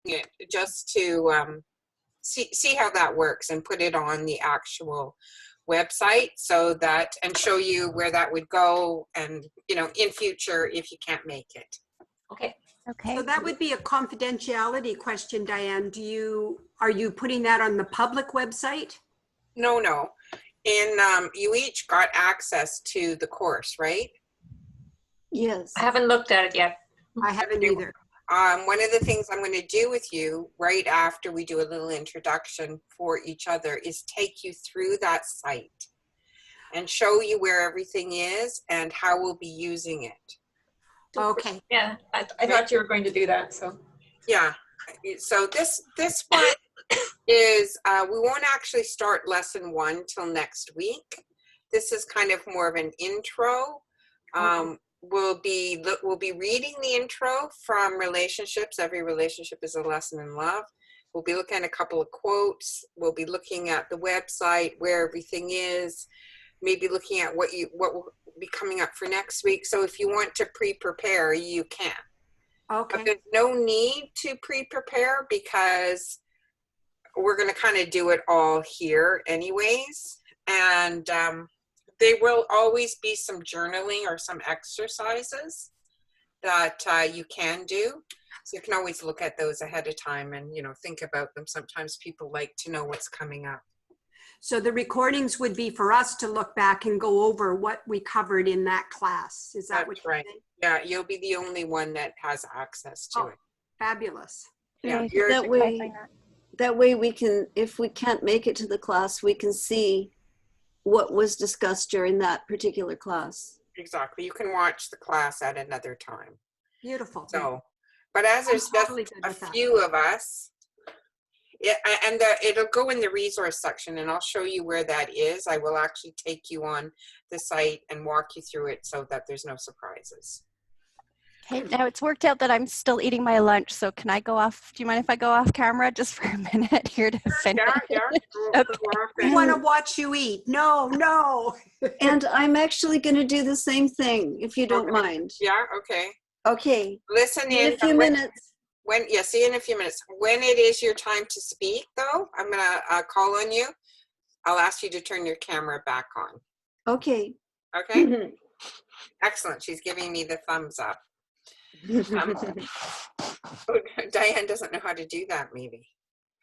it just to see how that works and put it on the actual website so that, and show you where that would go, and in future if you can't make it. Okay. Okay. So that would be a confidentiality question, Diane. Are you putting that on the public website? No. And you each got access to the course, right? Yes. I haven't looked at it yet. I haven't either. One of the things I'm going to do with you right after we do a little introduction for each other is take you through that site and show you where everything is and how we'll be using it. Okay. Yeah, I thought you were going to do that. So Yeah. So this one is, we won't actually start lesson 1 till next week. This is kind of more of an intro. We'll be reading the intro from Relationships. Every relationship is a lesson in love. We'll be looking at a couple of quotes. We'll be looking at the website, where everything is, maybe looking at what will be coming up for next week. So if you want to pre-prepare, you can. Okay. But there's no need to pre-prepare because we're going to kind of do it all here anyways. And there will always be some journaling or some exercises that you can do. So you can always look at those ahead of time and, think about them. Sometimes people like to know what's coming up. So the recordings would be for us to look back and go over what we covered in that class. Is that what you're right? saying? Yeah, you'll be the only one that has access to it. Fabulous. Yeah, Okay, That way we can, if we can't make it to the class, we can see what was discussed during that particular class. exactly. You can watch the class at another time. Beautiful. So, but as there's just totally good a with that. few of us, yeah, and it'll go in the resource section, and I'll show you where that is. I will actually take you on the site and walk you through it so that there's no surprises. Okay, now it's worked out that I'm still eating my lunch, so can I go off? Do you mind if I go off camera just for a minute here to finish? Yeah. Okay. We want to watch you eat. No. And I'm actually going to do the same thing, if you don't Okay. mind. Yeah, okay. Okay. Listen In in. a few minutes. See you in a few minutes. When it is your time to speak, though, I'm going to call on you. I'll ask you to turn your camera back on. Okay. Okay? Excellent. She's giving me the thumbs up. Diane doesn't know how to do that, maybe.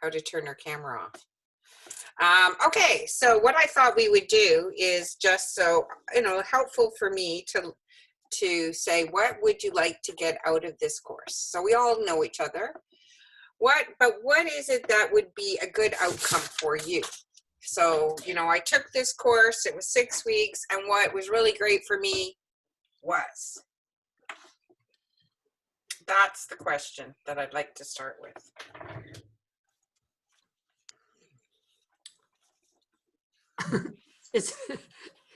How to turn her camera off. Okay, so what I thought we would do is just so, helpful for me to say, what would you like to get out of this course? So we all know each other. But what is it that would be a good outcome for you? So, I took this course, it was 6 weeks, and what was really great for me was. That's the question that I'd like to start with.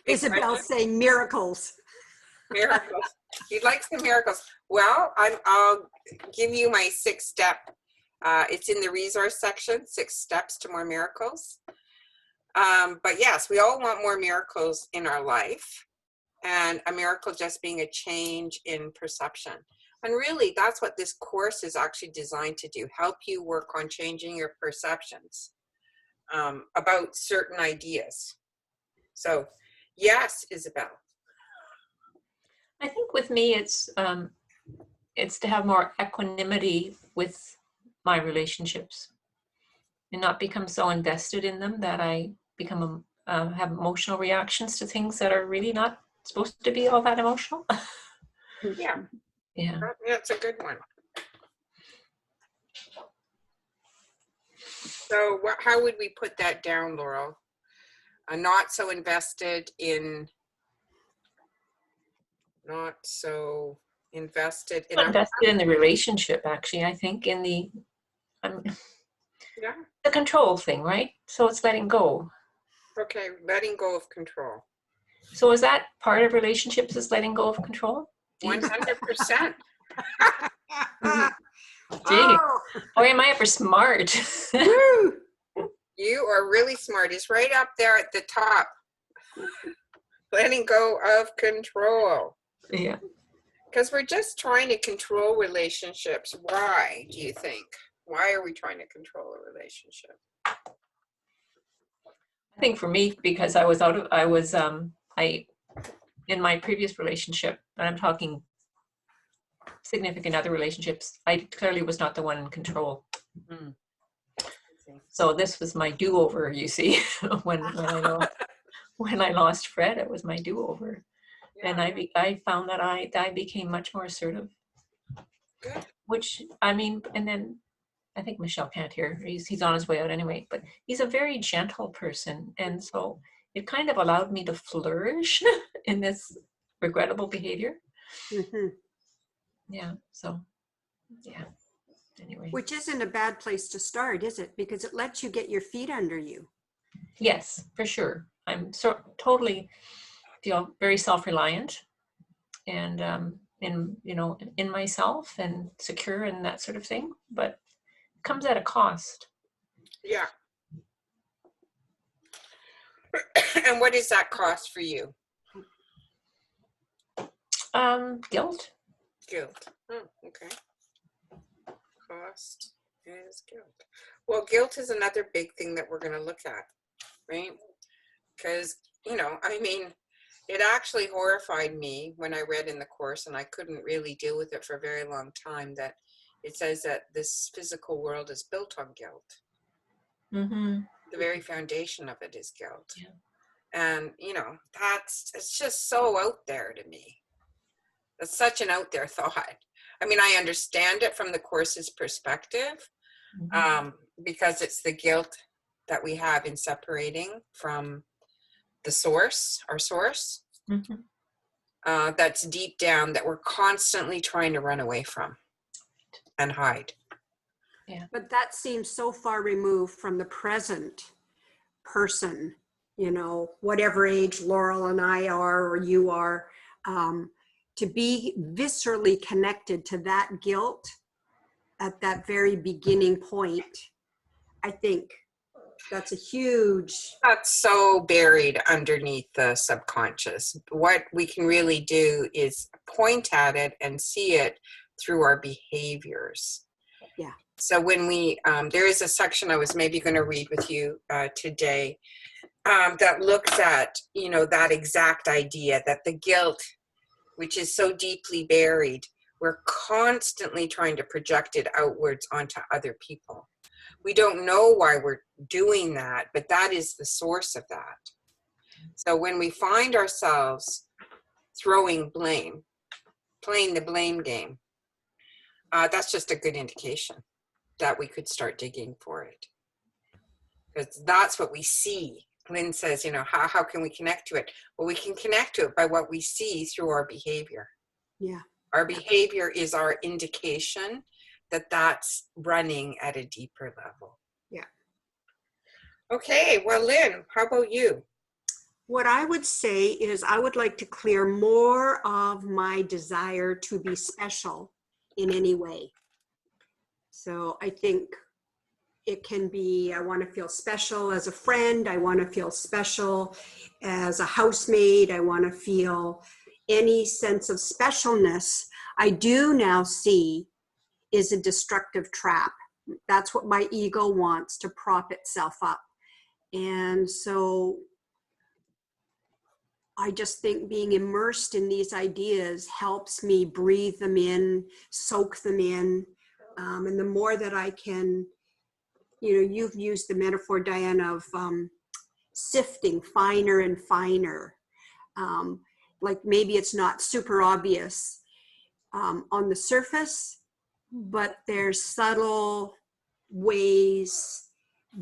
Isabel saying miracles. Miracles. He likes the miracles. Well, I'll give you my 6-step. It's in the resource section, 6 steps to more miracles. But yes, we all want more miracles in our life. And a miracle just being a change in perception. And really, that's what this course is actually designed to do, help you work on changing your perceptions about certain ideas. So, yes, Isabel. I think with me, it's to have more equanimity with my relationships and not become so invested in them that I become have emotional reactions to things that are really not supposed to be all that emotional. Yeah. Yeah. That's a good one. So how would we put that down, Laurel? Not so invested in the relationship, actually. I think in the yeah, the control thing, right? So it's letting go. Okay, letting go of control. So is that part of relationships, is letting go of control? 100%. Gee, boy, am I ever smart. You are really smart. It's right up there at the top. Letting go of control. Yeah. Because we're just trying to control relationships. Why, do you think? Why are we trying to control a relationship? I think for me, because in my previous relationship, and I'm talking significant other relationships, I clearly was not the one in control. Hmm. So this was my do-over, you see, when I lost Fred, it was my do-over. And I found that I became much more assertive. Good. Which, I mean, and then I think Michelle can't hear. He's on his way out anyway, but he's a very gentle person. And so it kind of allowed me to flourish in this regrettable behavior. Mhm. Yeah. So, yeah. Anyway. Which isn't a bad place to start, is it? Because it lets you get your feet under you. Yes, for sure. I'm totally feel very self-reliant and in myself and secure and that sort of thing, but it comes at a cost. Yeah. And what is that cost for you? Guilt. Guilt. Oh, okay. Cost is guilt. Well, guilt is another big thing that we're going to look at, right? Because, I mean, it actually horrified me when I read in the course, and I couldn't really deal with it for a very long time, that it says that this physical world is built on guilt. Mm-hmm. The very foundation of it is guilt. Yeah. And, it's just so out there to me. It's such an out there thought. I mean, I understand it from the course's perspective, because it's the guilt that we have in separating from the source, our source, that's deep down, that we're constantly trying to run away from and hide. Yeah. But that seems so far removed from the present person, whatever age Laurel and I are, or you are, to be viscerally connected to that guilt at that very beginning point. I think that's a huge. That's so buried underneath the subconscious. What we can really do is point at it and see it through our behaviors. Yeah. So when there is a section I was maybe going to read with you today that looks at, that exact idea, that the guilt, which is so deeply buried, we're constantly trying to project it outwards onto other people. We don't know why we're doing that, but that is the source of that. So when we find ourselves throwing blame, playing the blame game, that's just a good indication that we could start digging for it. Because that's what we see. Lynn says, how can we connect to it? Well, we can connect to it by what we see through our behavior. Yeah. Our behavior is our indication that that's running at a deeper level. Yeah. Okay, well, Lynn, how about you? What I would say is I would like to clear more of my desire to be special in any way. So I think it can be, I want to feel special as a friend. I want to feel special as a housemaid. I want to feel any sense of specialness. I do now see is a destructive trap. That's what my ego wants, to prop itself up. And so I just think being immersed in these ideas helps me breathe them in, soak them in. And the more that I can, you've used the metaphor, Diane, of sifting finer and finer. Like maybe it's not super obvious on the surface, but there's subtle ways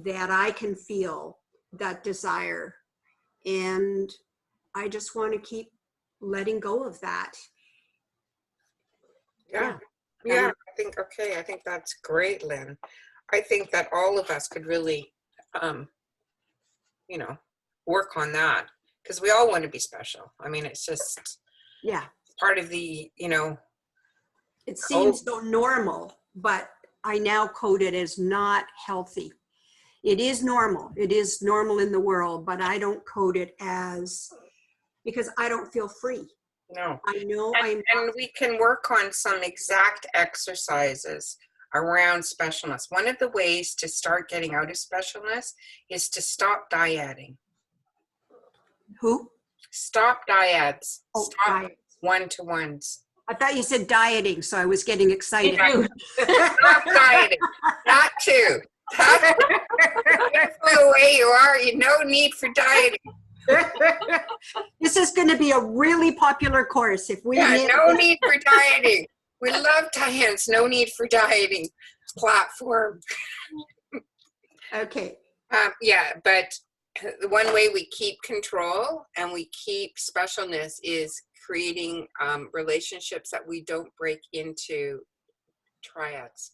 that I can feel that desire. And I just want to keep letting go of that. Yeah, I think that's great, Lynn. I think that all of us could really, work on that, because we all want to be special. I mean, it's just part of the, It seems so normal, but I now code it as not healthy. It is normal. It is normal in the world, but I don't code it as, because I don't feel free. No. I know And we can work on some exact exercises around specialness. One of the ways to start getting out of specialness is to stop dyadding. Who? Stop dyads. Oh, Stop diet. one-to-ones. I thought you said dieting, so I was getting Me excited. too. Stop dieting. Not to. That's the way you are. You no need for dieting. This is going to be a really popular course if we Yeah, nail no this. need for dieting. We love Diane's no need for dieting platform. Okay. Yeah, but the one way we keep control and we keep specialness is creating relationships that we don't break into triads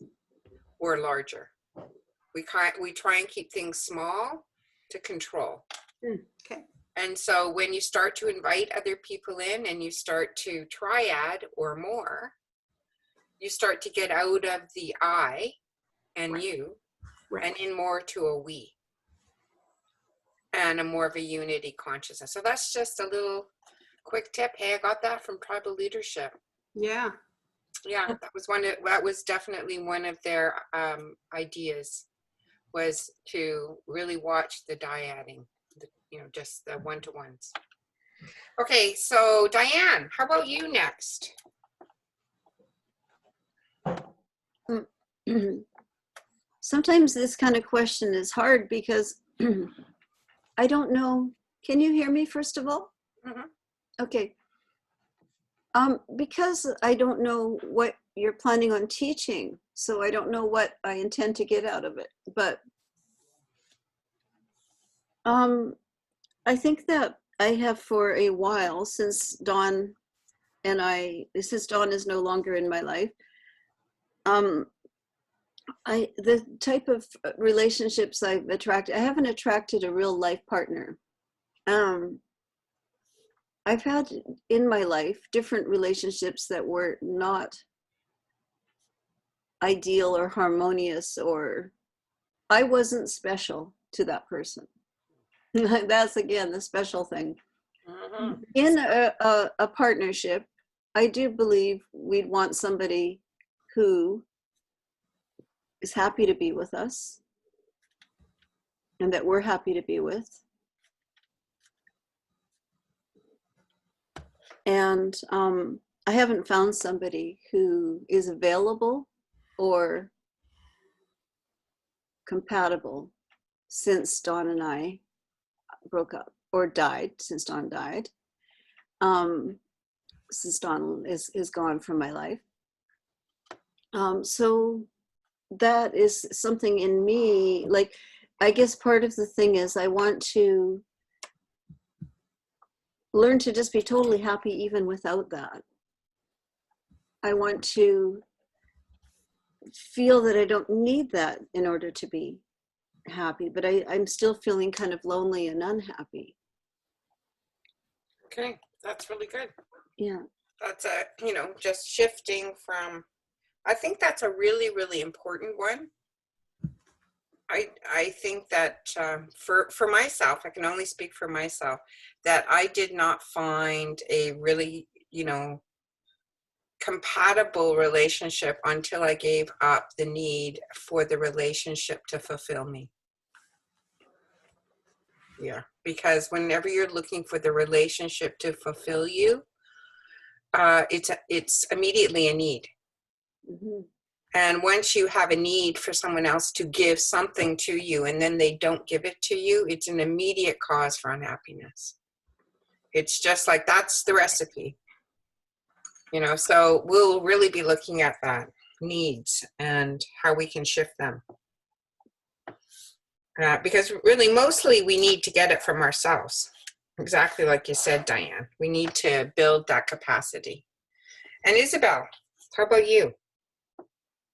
or larger. We try and keep things small to control. Okay. And so when you start to invite other people in and you start to triad or more, you start to get out of the I and you and in more to a we and a more of a unity consciousness. So that's just a little quick tip. Hey, I got that from Tribal Leadership. Yeah. Yeah, that was definitely one of their ideas, was to really watch the dyadding, just the one-to-ones. Okay, so Diane, how about you next? Sometimes this kind of question is hard because I don't know. Can you hear me first of all? Mhm. Okay. Because I don't know what you're planning on teaching, so I don't know what I intend to get out of it. But I think that I have for a while, since Dawn is no longer in my life, the type of relationships I've attracted, I haven't attracted a real life partner. I've had in my life different relationships that were not ideal or harmonious, or I wasn't special to that person. That's again the special thing. Mhm. In a partnership, I do believe we'd want somebody who is happy to be with us and that we're happy to be with. And I haven't found somebody who is available or compatible since Dawn and I broke up, or died, since Dawn died. Since Dawn is gone from my life. So that is something in me, like, I guess part of the thing is I want to learn to just be totally happy even without that. I want to feel that I don't need that in order to be happy, but I'm still feeling kind of lonely and unhappy. Okay, that's really good. Yeah. That's just shifting from, I think that's a really, really important one. I think that for myself, I can only speak for myself, that I did not find a really, compatible relationship until I gave up the need for the relationship to fulfill me. Yeah, because whenever you're looking for the relationship to fulfill you, it's immediately a need. Mm-hmm. And once you have a need for someone else to give something to you and then they don't give it to you, it's an immediate cause for unhappiness. It's just like, that's the recipe. So we'll really be looking at that, needs, and how we can shift them. Because really, mostly we need to get it from ourselves. Exactly like you said, Diane. We need to build that capacity. And Isabel, how about you?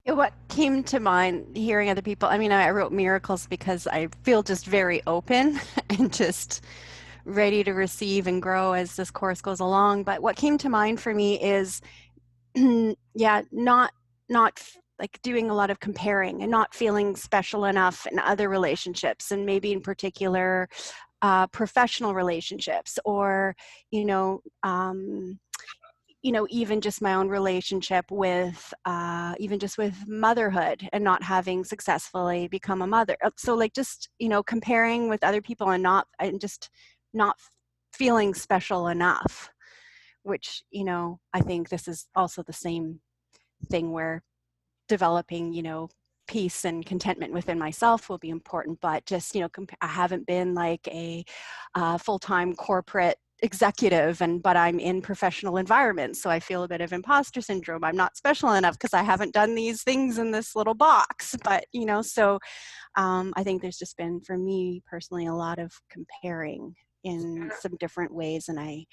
What came to mind hearing other people, I wrote miracles because I feel just very open and just ready to receive and grow as this course goes along. But what came to mind for me is, not like doing a lot of comparing and not feeling special enough in other relationships, and maybe in particular professional relationships, or you know, even just my own relationship with, even just with motherhood and not having successfully become a mother. So like just, you know, comparing with other people and just not feeling special enough, which, you know, I think this is also the same thing where developing, you know, peace and contentment within myself will be important, but just, you know, I haven't been like a full-time corporate executive, but I'm in professional environments, so I feel a bit of imposter syndrome. I'm not special enough because I haven't done these things in this little box. But, you know, so I think there's just been, for me personally, a lot of comparing in some different ways, and I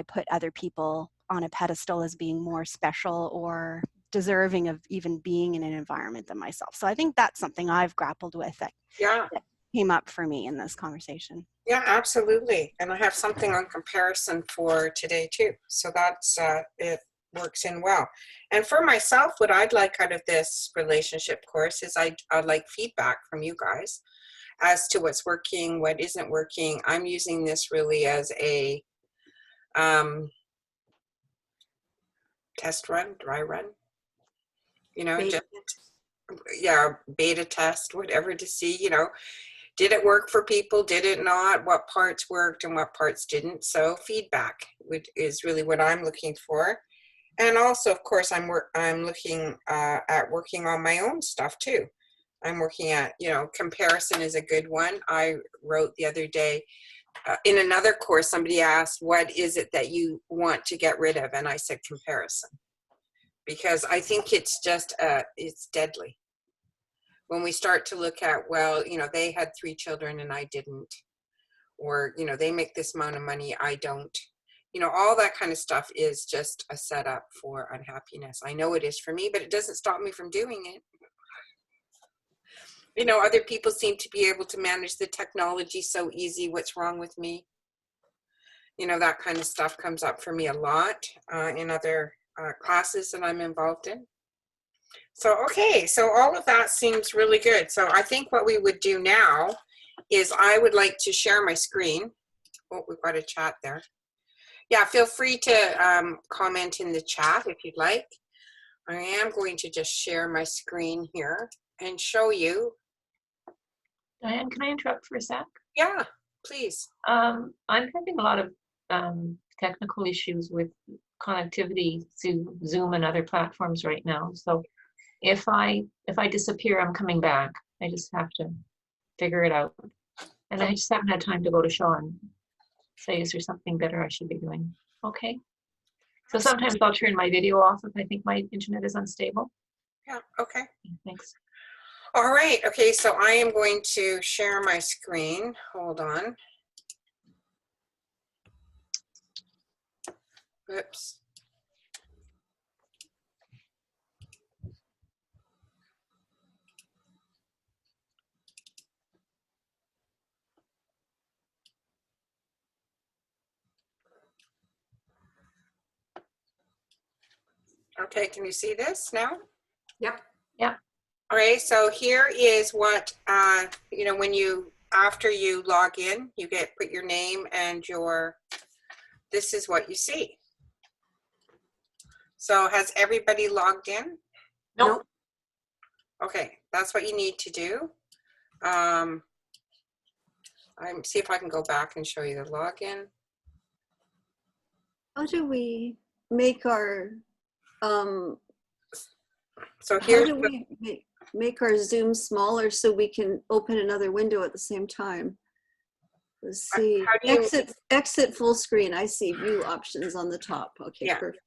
put other people on a pedestal as being more special or deserving of even being in an environment than myself. So I think that's something I've grappled with that Yeah. came up for me in this conversation. Yeah, absolutely. And I have something on comparison for today too. So that's, it works in well. And for myself, what I'd like out of this relationship course is I'd like feedback from you guys as to what's working, what isn't working. I'm using this really as a test run, dry run, you know, Beta. beta test, whatever, to see, you know, did it work for people? Did it not? What parts worked and what parts didn't? So feedback is really what I'm looking for. And also, of course, I'm looking at working on my own stuff too. I'm working at, you know, comparison is a good one. I wrote the other day in another course, somebody asked, what is it that you want to get rid of? And I said comparison, because I think it's just, it's deadly. When we start to look at, well, you know, they had 3 children and I didn't, or, you know, they make this amount of money, I don't, you know, all that kind of stuff is just a setup for unhappiness. I know it is for me, but it doesn't stop me from doing it. You know, other people seem to be able to manage the technology so easy. What's wrong with me? You know, that kind of stuff comes up for me a lot in other classes that I'm involved in. So, okay, so all of that seems really good. So I think what we would do now is I would like to share my screen. Oh, we've got a chat there. Yeah, feel free to comment in the chat if you'd like. I am going to just share my screen here and show you. Diane, can I interrupt for a sec? Yeah, please. I'm having a lot of technical issues with connectivity to Zoom and other platforms right now. So if I disappear, I'm coming back. I just have to figure it out. And I just haven't had time to go to Shaw and say, is there something better I should be doing? Okay. So sometimes I'll turn my video off if I think my internet is unstable. Yeah, okay. Thanks. All right, okay, so I am going to share my screen. Hold on. Oops. Okay, can you see this now? Yep. All right, so here is what, you know, when you, after you log in, you put your name and this is what you see. So has everybody logged in? Nope. Okay, that's what you need to do. See if I can go back and show you the login. How do we make our, So how here's do we make our Zoom smaller so we can open another window at the same time? Let's see. How do you- Exit full screen. I see view options on the top. Okay, Yeah. perfect.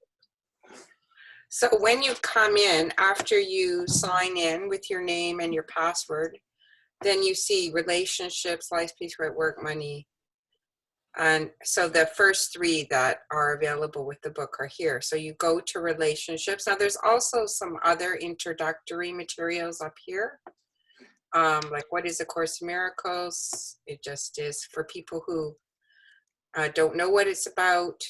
So when you come in, after you sign in with your name and your password, then you see relationships, life, peace, right, work, money. And so the first 3 that are available with the book are here. So you go to relationships. Now there's also some other introductory materials up here. Like what is A Course in Miracles? It just is for people who don't know what it's about.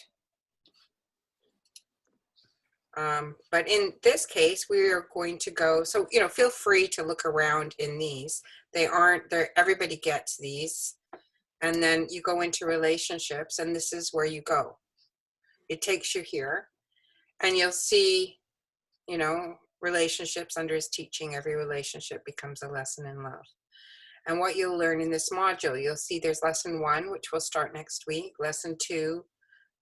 But in this case, we are going to go, so, you know, feel free to look around in these. They aren't there, everybody gets these. And then you go into relationships and this is where you go. it takes you here, and you'll see, you know, relationships under his teaching. Every relationship becomes a lesson in love. And what you'll learn in this module, you'll see there's lesson 1, which will start next week, lesson 2,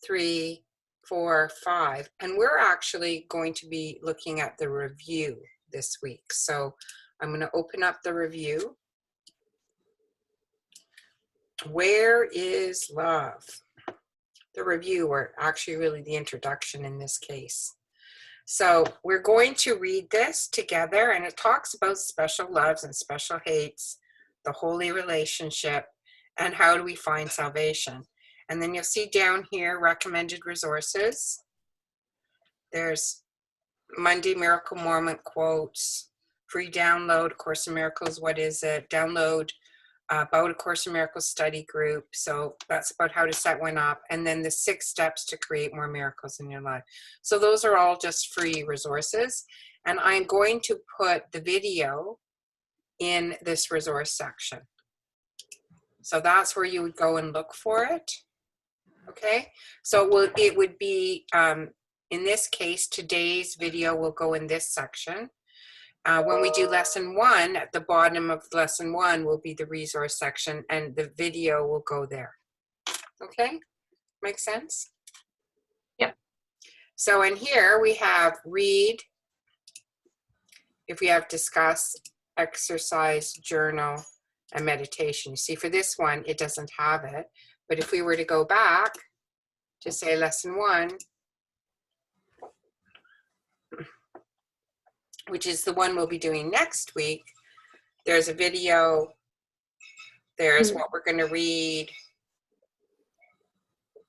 3, 4, 5. And we're actually going to be looking at the review this week. So I'm going to open up the review. Where is love? The review, or actually really the introduction in this case. So we're going to read this together, and it talks about special loves and special hates, the holy relationship, and how do we find salvation. And then you'll see down here recommended resources. There's Monday Miracle Moment quotes, free download, Course in Miracles, what is it? Download about a Course in Miracles study group. So that's about how to set one up. And then the 6 steps to create more miracles in your life. So those are all just free resources. And I'm going to put the video in this resource section. So that's where you would go and look for it. Okay, so it would be, in this case, today's video will go in this section. When we do lesson 1, at the bottom of lesson 1 will be the resource section, and the video will go there. Okay, make sense? Yep. So in here we have read, if we have discuss, exercise, journal, and meditation. You see, for this one, it doesn't have it. But if we were to go back to say lesson 1, which is the one we'll be doing next week, there's a video, there's what we're going to read,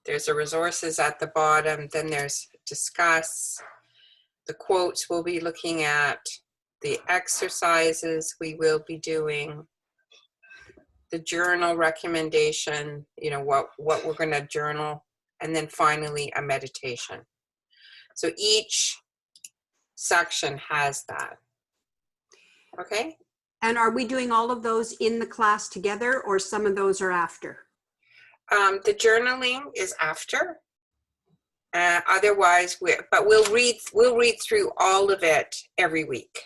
there's the resources at the bottom, then there's discuss, the quotes we'll be looking at, the exercises we will be doing, the journal recommendation, you know, what we're going to journal, and then finally a meditation. So each section has that. Okay? And are we doing all of those in the class together, or some of those are after? The journaling is after. Otherwise, we'll read through all of it every week.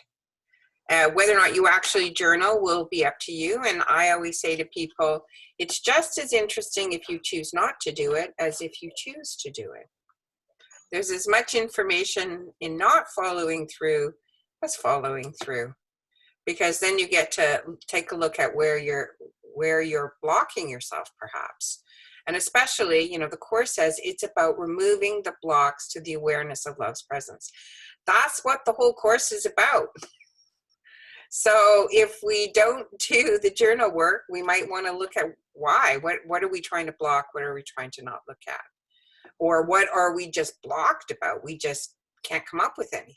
Whether or not you actually journal will be up to you. And I always say to people, it's just as interesting if you choose not to do it as if you choose to do it. There's as much information in not following through as following through, because then you get to take a look at where you're blocking yourself, perhaps. And especially, you know, the Course says it's about removing the blocks to the awareness of love's presence. That's what the whole Course is about. So if we don't do the journal work, we might want to look at why. What are we trying to block? What are we trying to not look at? Or what are we just blocked about? We just can't come up with anything.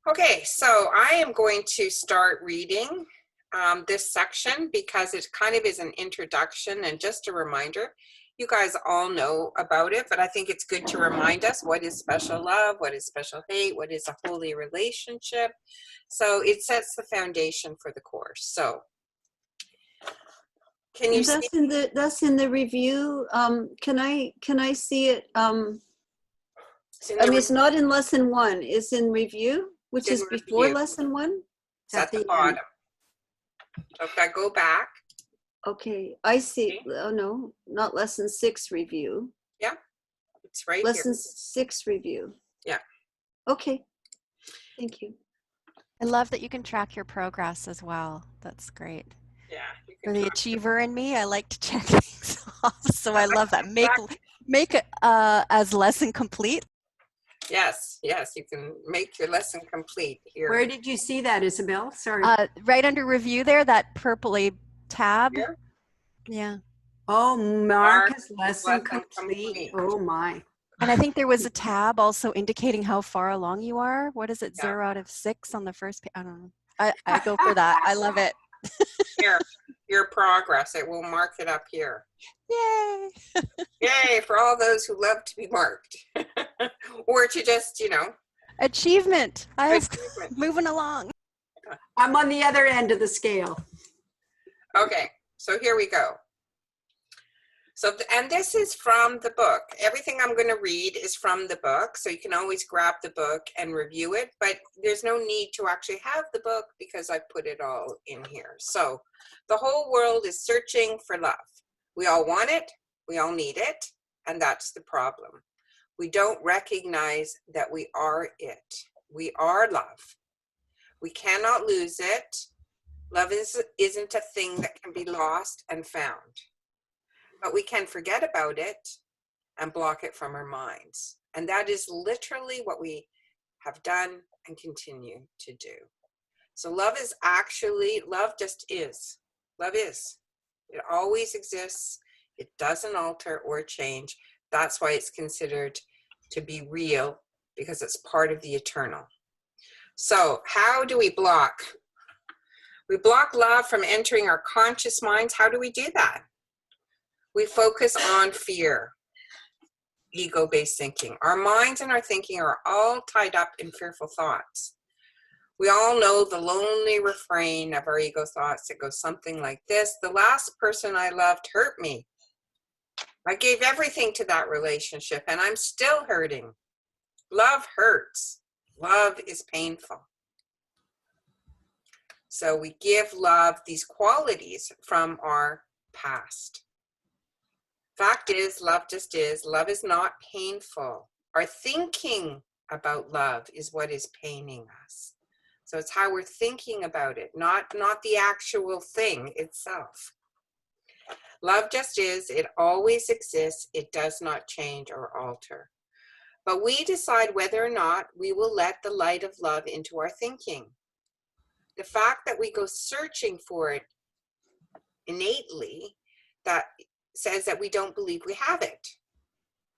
Okay, so I am going to start reading this section because it kind of is an introduction and just a reminder. You guys all know about it, but I think it's good to remind us what is special love, what is special hate, what is a holy relationship. So it sets the foundation for the Course. So can you see? That's in the review. Can I see it? I mean, it's not in lesson 1. It's in review, which is before review. Lesson 1. It's at the bottom. So if I go back. Okay, I see. Oh no, not lesson 6 review. Yeah, it's right lesson here. 6 review. Yeah. Okay. Thank you. I love that you can track your progress as well. That's great. Yeah. You For can the talk. achiever in me, I like to check things off. So I love that. Make it as lesson complete. Yes, you can make your lesson complete here. Where did you see that, Isabel? Sorry. Right under review there, that purpley tab. Here? Yeah. Oh, Mark Mark is lesson complete. Oh my. And I think there was a tab also indicating how far along you are. What is it? Yeah. 0 out of 6 on the first page. I don't know. I go for that. I love it. Here, your progress. It will mark it up here. Yay. Yay for all those who love to be marked. Or to just, you know. Achievement. I was achievement. moving along. I'm on the other end of the scale. Okay, so here we go. So, and this is from the book. Everything I'm going to read is from the book. So you can always grab the book and review it, but there's no need to actually have the book because I put it all in here. So the whole world is searching for love. We all want it. We all need it. And that's the problem. We don't recognize that we are it. We are love. We cannot lose it. Love isn't a thing that can be lost and found. But we can forget about it and block it from our minds. And that is literally what we have done and continue to do. So love is actually, love just is. Love is. It always exists. It doesn't alter or change. That's why it's considered to be real, because it's part of the eternal. So how do we block? We block love from entering our conscious minds. How do we do that? We focus on fear, ego-based thinking. Our minds and our thinking are all tied up in fearful thoughts. We all know the lonely refrain of our ego thoughts that goes something like this: the last person I loved hurt me. I gave everything to that relationship and I'm still hurting. Love hurts. Love is painful. So we give love these qualities from our past. Fact is, love just is. Love is not painful. Our thinking about love is what is paining us. So it's how we're thinking about it, not the actual thing itself. Love just is. It always exists. It does not change or alter. But we decide whether or not we will let the light of love into our thinking. The fact that we go searching for it innately, that says that we don't believe we have it.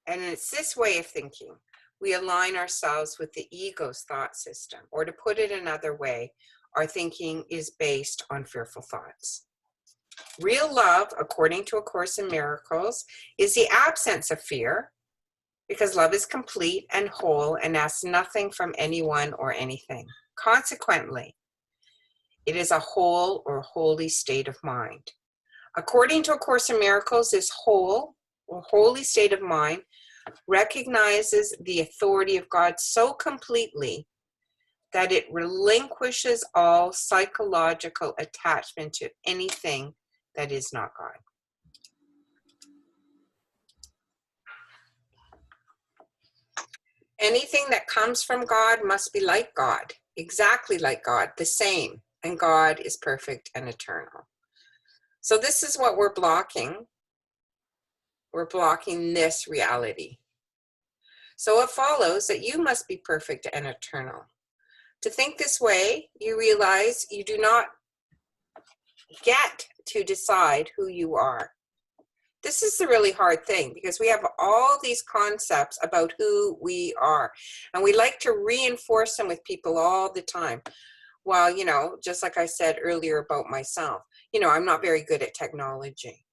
And it's this way of thinking. We align ourselves with the ego's thought system. Or to put it another way, our thinking is based on fearful thoughts. Real love, according to A Course in Miracles, is the absence of fear, because love is complete and whole and asks nothing from anyone or anything. Consequently, it is a whole or holy state of mind. According to A Course in Miracles, this whole or holy state of mind recognizes the authority of God so completely that it relinquishes all psychological attachment to anything that is not God. Anything that comes from God must be like God, exactly like God, the same, and God is perfect and eternal. So this is what we're blocking. We're blocking this reality. So it follows that you must be perfect and eternal. To think this way, you realize you do not get to decide who you are. This is the really hard thing, because we have all these concepts about who we are, and we like to reinforce them with people all the time. Well, you know, just like I said earlier about myself, you know, I'm not very good at technology.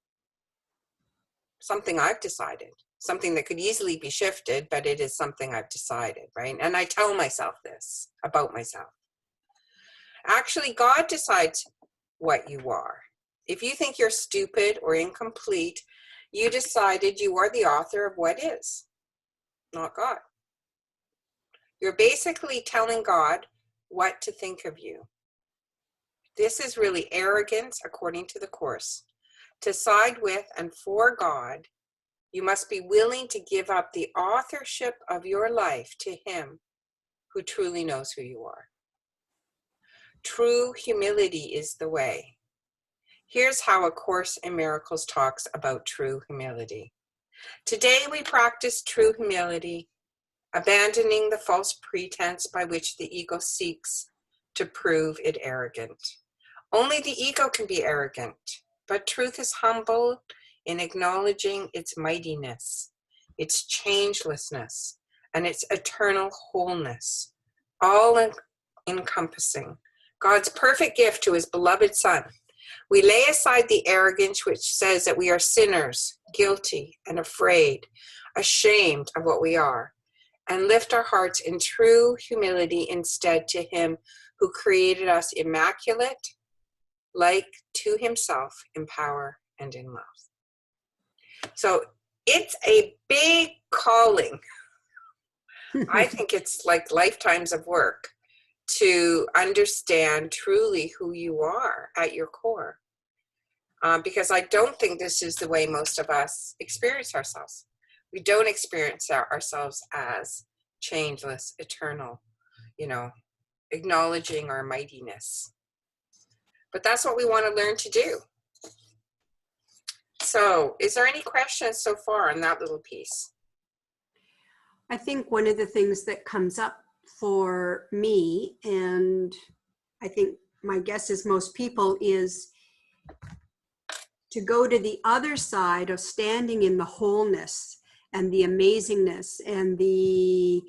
Something I've decided, something that could easily be shifted, but it is something I've decided, right? And I tell myself this about myself. Actually, God decides what you are. If you think you're stupid or incomplete, you decided you are the author of what is, not God. You're basically telling God what to think of you. This is really arrogance, according to the Course. To side with and for God, you must be willing to give up the authorship of your life to Him who truly knows who you are. True humility is the way. Here's how A Course in Miracles talks about true humility. Today we practice true humility, abandoning the false pretense by which the ego seeks to prove it arrogant. Only the ego can be arrogant, but truth is humble in acknowledging its mightiness, its changelessness, and its eternal wholeness, all encompassing. God's perfect gift to His beloved Son. We lay aside the arrogance which says that we are sinners, guilty and afraid, ashamed of what we are, and lift our hearts in true humility instead to Him who created us immaculate, like to Himself in power and in love. So it's a big calling. I think it's like lifetimes of work to understand truly who you are at your core. Because I don't think this is the way most of us experience ourselves. We don't experience ourselves as changeless, eternal, you know, acknowledging our mightiness. But that's what we want to learn to do. So is there any questions so far on that little piece? I think one of the things that comes up for me, and I think my guess is most people, is to go to the other side of standing in the wholeness and the amazingness and the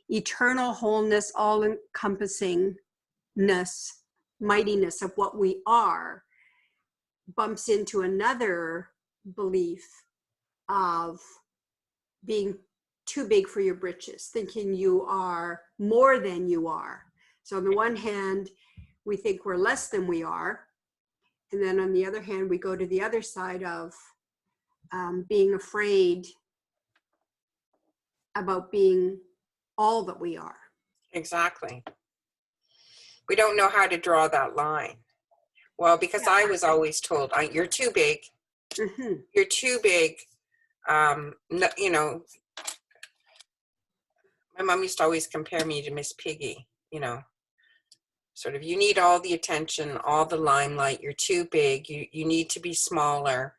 eternal wholeness, all-encompassingness, mightiness of what we are, bumps into another belief of being too big for your britches, thinking you are more than you are. So on the one hand, we think we're less than we are. And then on the other hand, we go to the other side of being afraid about being all that we are. Exactly. We don't know how to draw that line. Well, because I was always told, you're too big. Mm-hmm. You're too big. You know, my mom used to always compare me to Miss Piggy, you know, sort of, you need all the attention, all the limelight. You're too big. You need to be smaller,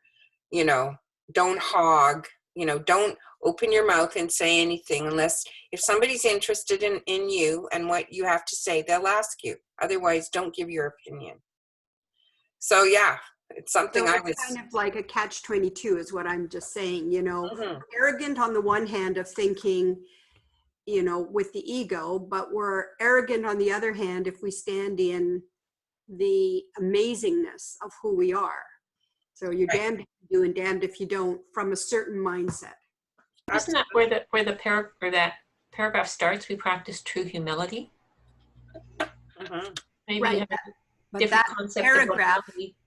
you know, don't hog, you know, don't open your mouth and say anything unless if somebody's interested in you and what you have to say, they'll ask you. Otherwise, don't give your opinion. So yeah, it's something So I it's was kind of like a catch-22 is what I'm just saying, you know, Mhm. arrogant on the one hand of thinking, you know, with the ego, but we're arrogant on the other hand if we stand in the amazingness of who we are. So you're Right. damned if you do and damned if you don't, from a certain mindset. Isn't that where that paragraph starts? We practice true humility. Mhm. Maybe Right, you have a But different that concept of what paragraph, humility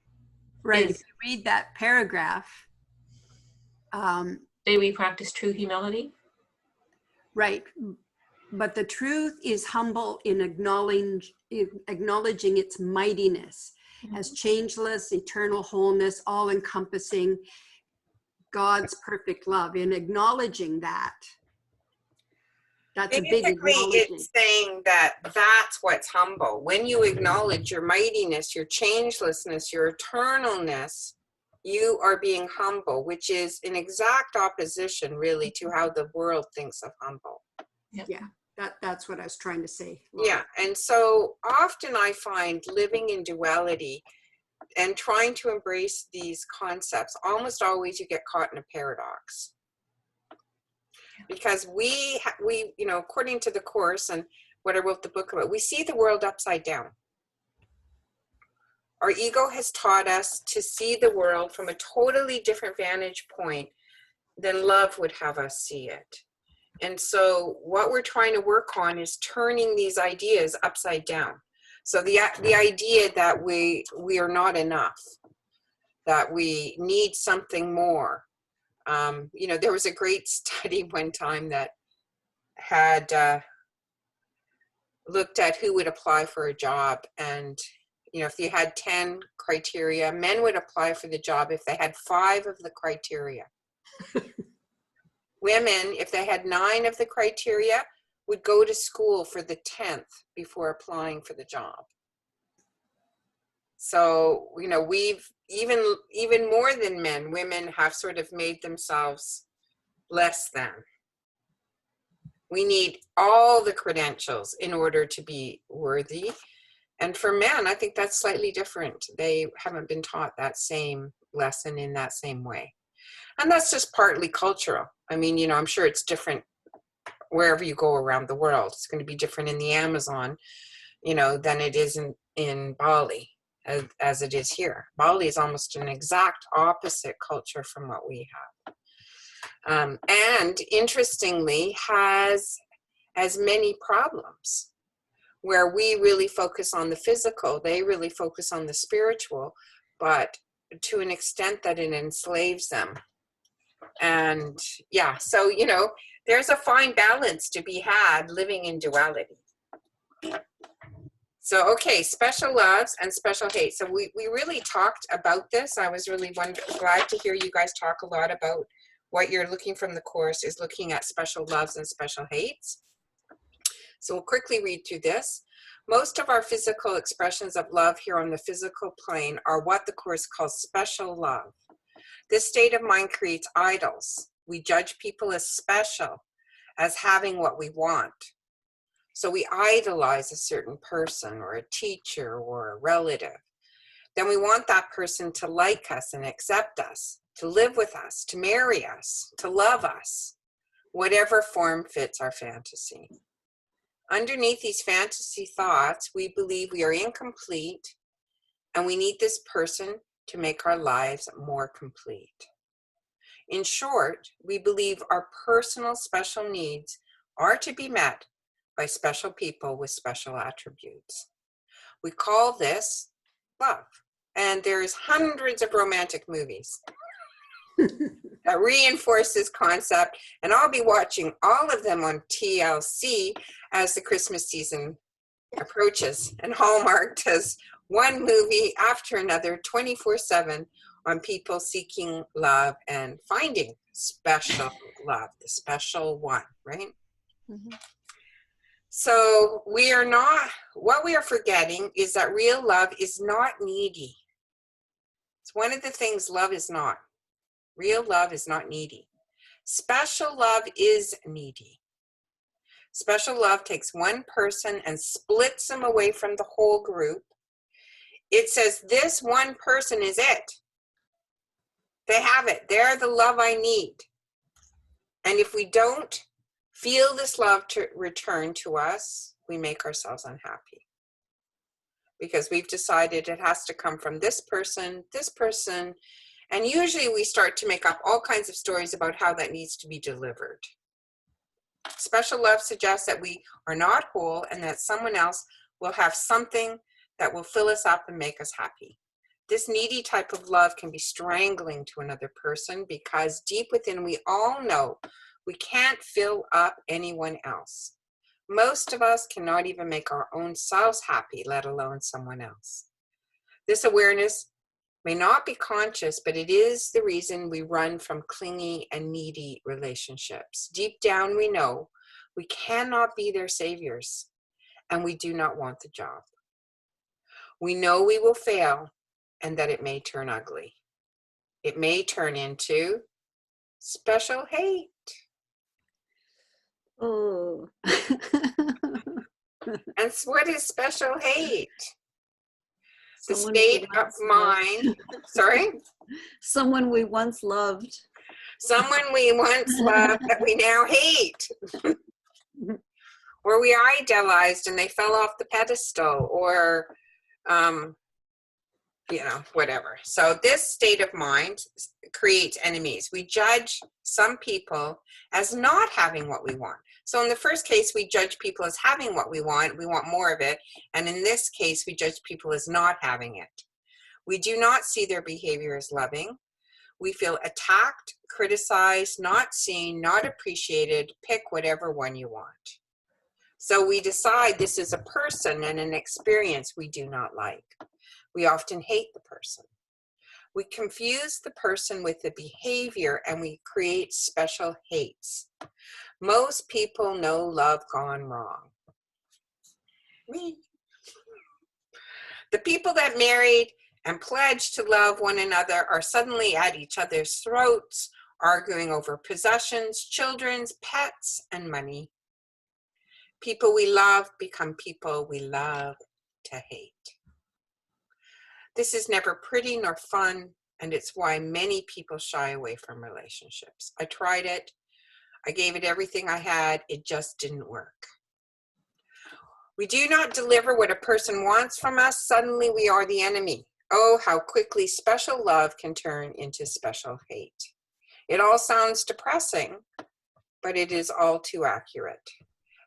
right, is. if you read that paragraph, Say we practice true humility. right, but the truth is humble in acknowledging its mightiness as changeless, eternal wholeness, all-encompassing, God's perfect love. In acknowledging that, that's a big Basically, acknowledgement. it's saying that that's what's humble. When you acknowledge your mightiness, your changelessness, your eternalness, you are being humble, which is in exact opposition, really, to how the world thinks of humble. Yeah, that's what I was trying to say, Laura. Yeah, and so often I find living in duality and trying to embrace these concepts, almost always you get caught in a paradox. Because we, you know, according to the Course and what I wrote the book about, we see the world upside down. Our ego has taught us to see the world from a totally different vantage point than love would have us see it. And so what we're trying to work on is turning these ideas upside down. So the idea that we are not enough, that we need something more. You know, there was a great study one time that had looked at who would apply for a job. And, you know, if you had 10 criteria, men would apply for the job if they had 5 of the criteria. Women, if they had 9 of the criteria, would go to school for the 10th before applying for the job. So, you know, we've even more than men, women have sort of made themselves less than. We need all the credentials in order to be worthy. And for men, I think that's slightly different. They haven't been taught that same lesson in that same way. And that's just partly cultural. I mean, you know, I'm sure it's different wherever you go around the world. It's going to be different in the Amazon, you know, than it is in Bali as it is here. Bali is almost an exact opposite culture from what we have. And interestingly, has as many problems, where we really focus on the physical, they really focus on the spiritual, but to an extent that it enslaves them. And yeah, so, you know, there's a fine balance to be had living in duality. So, okay, special loves and special hate. So we really talked about this. I was really glad to hear you guys talk a lot about what you're looking from the course is looking at special loves and special hates. So we'll quickly read through this. Most of our physical expressions of love here on the physical plane are what the course calls special love. This state of mind creates idols. We judge people as special, as having what we want. So we idolize a certain person or a teacher or a relative. Then we want that person to like us and accept us, to live with us, to marry us, to love us, whatever form fits our fantasy. Underneath these fantasy thoughts, we believe we are incomplete and we need this person to make our lives more complete. In short, we believe our personal special needs are to be met by special people with special attributes. We call this love. And there's hundreds of romantic movies that reinforce this concept. And I'll be watching all of them on TLC as the Christmas season approaches. And Hallmark does one movie after another 24/7 on people seeking love and finding special love, the special one, right? Mhm. So what we are forgetting is that real love is not needy. It's one of the things love is not. Real love is not needy. Special love is needy. Special love takes one person and splits them away from the whole group. It says this one person is it. They have it. They're the love I need. And if we don't feel this love to return to us, we make ourselves unhappy. Because we've decided it has to come from this person, and usually we start to make up all kinds of stories about how that needs to be delivered. Special love suggests that we are not whole and that someone else will have something that will fill us up and make us happy. This needy type of love can be strangling to another person because deep within we all know we can't fill up anyone else. Most of us cannot even make our own selves happy, let alone someone else. This awareness may not be conscious, but it is the reason we run from clingy and needy relationships. Deep down, we know we cannot be their saviors, and we do not want the job. We know we will fail and that it may turn ugly. It may turn into special hate. Oh. And what is special hate? The Someone state we of once loved. mind, sorry? Someone we once loved. Someone we once loved that we now hate. Or we idolized and they fell off the pedestal, or, whatever. So this state of mind creates enemies. We judge some people as not having what we want. So in the first case, we judge people as having what we want more of it. And in this case, we judge people as not having it. We do not see their behavior as loving. We feel attacked, criticized, not seen, not appreciated. Pick whatever one you want. So we decide this is a person and an experience we do not like. We often hate the person. We confuse the person with the behavior and we create special hates. Most people know love gone wrong. Me. The people that married and pledged to love one another are suddenly at each other's throats, arguing over possessions, children's, pets, and money. People we love become people we love to hate. This is never pretty nor fun, and it's why many people shy away from relationships. I tried it. I gave it everything I had. It just didn't work. We do not deliver what a person wants from us. Suddenly we are the enemy. Oh, how quickly special love can turn into special hate. It all sounds depressing, but it is all too accurate.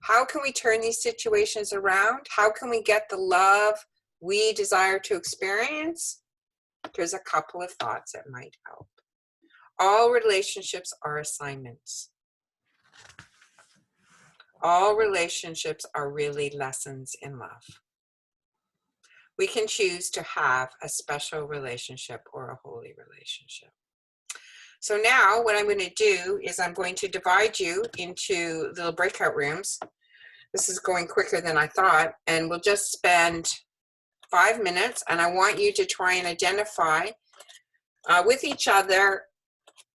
How can we turn these situations around? How can we get the love we desire to experience? There's a couple of thoughts that might help. All relationships are assignments. All relationships are really lessons in love. We can choose to have a special relationship or a holy relationship. So now what I'm going to do is I'm going to divide you into little breakout rooms. This is going quicker than I thought, and we'll just spend 5 minutes, and I want you to try and identify with each other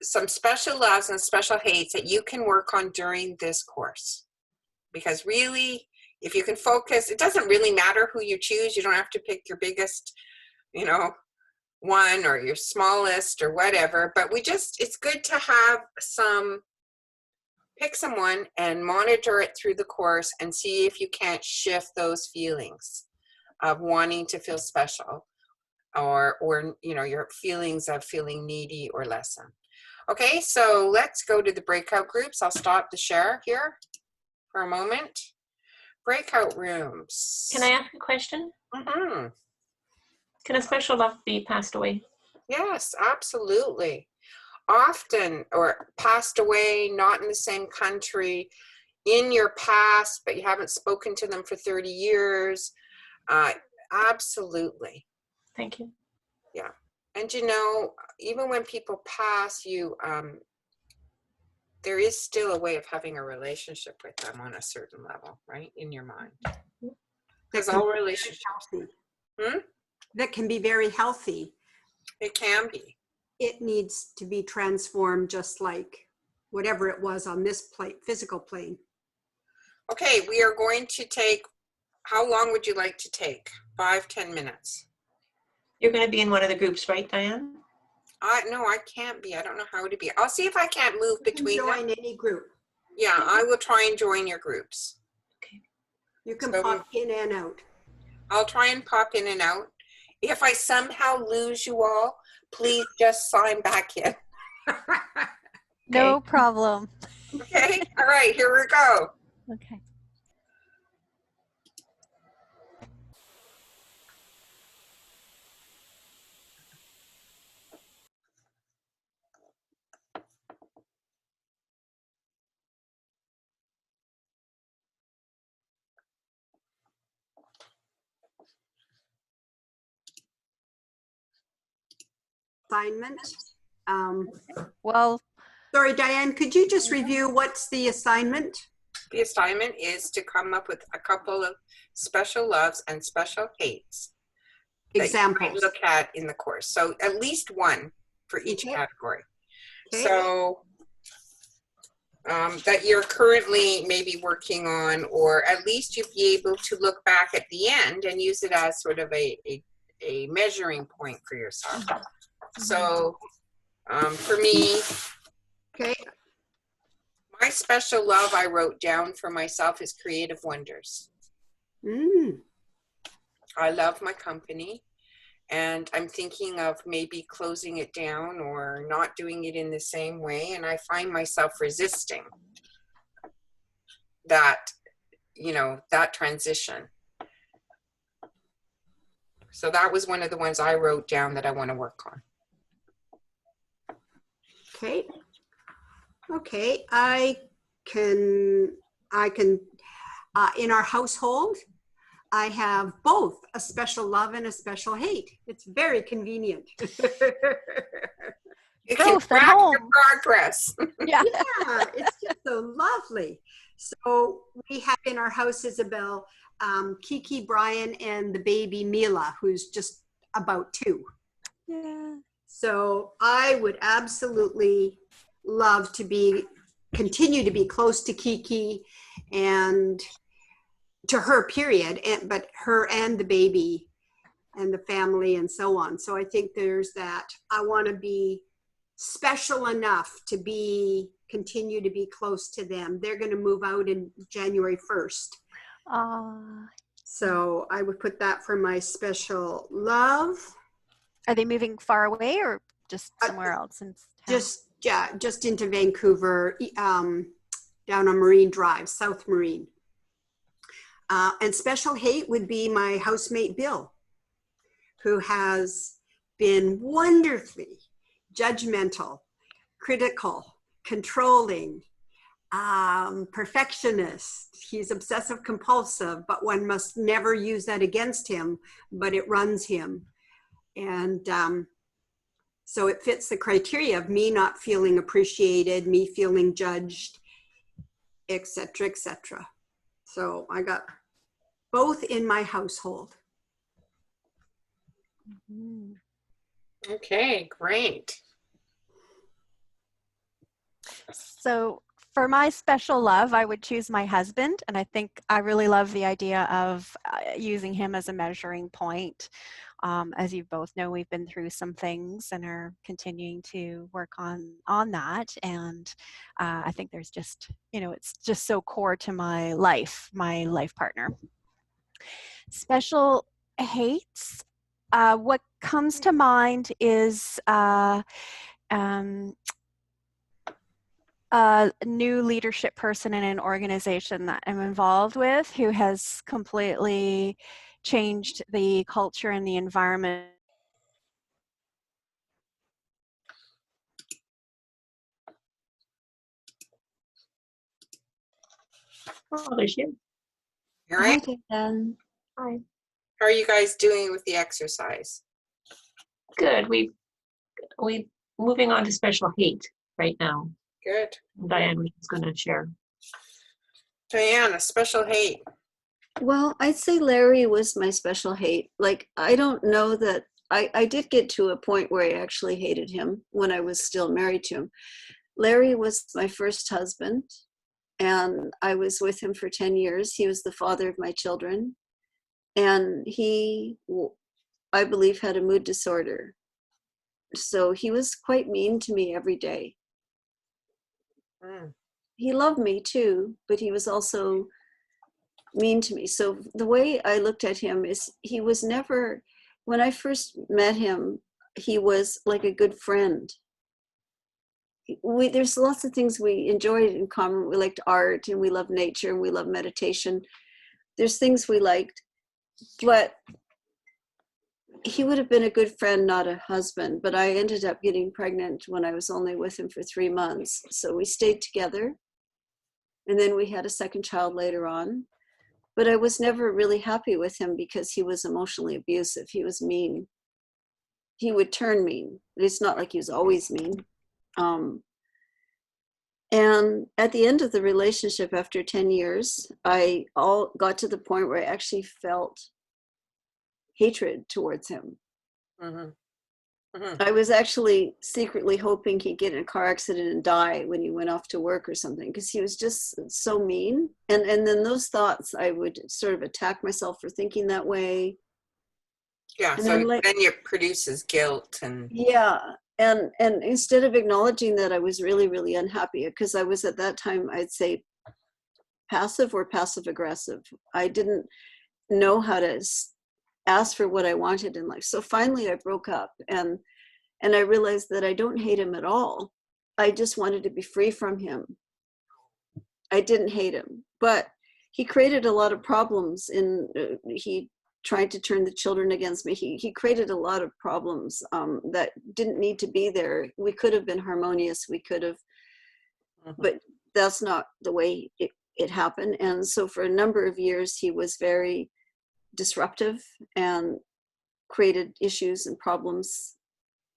some special loves and special hates that you can work on during this course. Because really, if you can focus, it doesn't really matter who you choose. You don't have to pick your biggest, one or your smallest or whatever, but it's good to have pick someone and monitor it through the course and see if you can't shift those feelings of wanting to feel special or your feelings of feeling needy or less than. Okay, so let's go to the breakout groups. I'll stop the share here for a moment. Breakout rooms. Can I ask a question? Mm-hmm. Can a special love be passed away? Yes, absolutely. Often, or passed away, not in the same country, in your past, but you haven't spoken to them for 30 years. Absolutely. Thank you. Yeah. And even when people pass you, there is still a way of having a relationship with them on a certain level, right? In your mind. Because all relationships. That can be very healthy. It can be. It needs to be transformed just like whatever it was on this physical plane. Okay, we are going to take, how long would you like to take? 5-10 minutes. You're going to be in one of the groups, right, Diane? No, I can't be. I don't know how to be. I'll see if I can't move between them. Join any group. Yeah, I will try and join your groups. Okay. You can So- pop in and out. I'll try and pop in and out. If I somehow lose you all, please just sign back in. No problem. Okay? All right, here we go. Okay. Assignment. Well, Sorry, Diane, could you just review what's the assignment? The assignment is to come up with a couple of special loves and special hates that you might Examples. look at in the course. So at least one for each Okay. category. Okay. So that you're currently maybe working on, or at least you'd be able to look back at the end and use it as sort of a measuring point for yourself. So for me, Okay. my special love I wrote down for myself is creative wonders. I love my company, and I'm thinking of maybe closing it down or not doing it in the same way, and I find myself resisting that, that transition. So that was one of the ones I wrote down that I want to work on. Okay. Okay. I can, in our household, I have both a special love and a special hate. It's very convenient. You can Both at track your home. progress. Yeah. Yeah, it's just so lovely. So we have in our house, Isabel, Kiki, Brian, and the baby Mila, who's just about 2. Yeah. So I would absolutely love to continue to be close to Kiki and to her, period, but her and the baby and the family and so on. So I think there's that. I want to be special enough to continue to be close to them. They're going to move out in January 1st. So I would put that for my special love. Are they moving far away or just somewhere else in town? Just into Vancouver, down on Marine Drive, South Marine. And special hate would be my housemate, Bill, who has been wonderfully judgmental, critical, controlling, perfectionist. He's obsessive compulsive, but one must never use that against him, but it runs him. And so it fits the criteria of me not feeling appreciated, me feeling judged, etc., etc. So I got both in my household. Mhm. Okay, great. So for my special love, I would choose my husband. And I think I really love the idea of using him as a measuring point. As you both know, we've been through some things and are continuing to work on that. And I think there's just, it's just so core to my life partner. Special hates. What comes to mind is a new leadership person in an organization that I'm involved with who has completely changed the culture and the environment. Oh, there she is. All right. Dan. Hi. How are you guys doing with the exercise? Good. We moving on to special hate right now. Good. Diane was just going to share. Diana, special hate. Well, I'd say Larry was my special hate. Like, I don't know that I did get to a point where I actually hated him when I was still married to him. Larry was my first husband, and I was with him for 10 years. He was the father of my children, and he, I believe, had a mood disorder. So he was quite mean to me every day. He loved me too, but he was also mean to me. So the way I looked at him is he was never, when I first met him, he was like a good friend. There's lots of things we enjoyed in common. We liked art, and we loved nature, and we loved meditation. There's things we liked, but he would have been a good friend, not a husband. But I ended up getting pregnant when I was only with him for 3 months. So we stayed together, and then we had a second child later on. But I was never really happy with him because he was emotionally abusive. He was mean. He would turn mean. It's not like he was always mean. And at the end of the relationship, after 10 years, I got to the point where I actually felt hatred towards him. Mm-hmm. Mm-hmm. I was actually secretly hoping he'd get in a car accident and die when he went off to work or something, because he was just so mean. And then those thoughts, I would sort of attack myself for thinking that way. Yeah, And so then, like, then it produces guilt and yeah. And instead of acknowledging that, I was really, really unhappy because I was at that time, I'd say, passive or passive aggressive. I didn't know how to ask for what I wanted in life. So finally I broke up, and I realized that I don't hate him at all. I just wanted to be free from him. I didn't hate him, but he created a lot of problems. He tried to turn the children against me. He created a lot of problems that didn't need to be there. We could have been harmonious. We could have, but that's not the way it happened. And so for a number of years, he was very disruptive and created issues and problems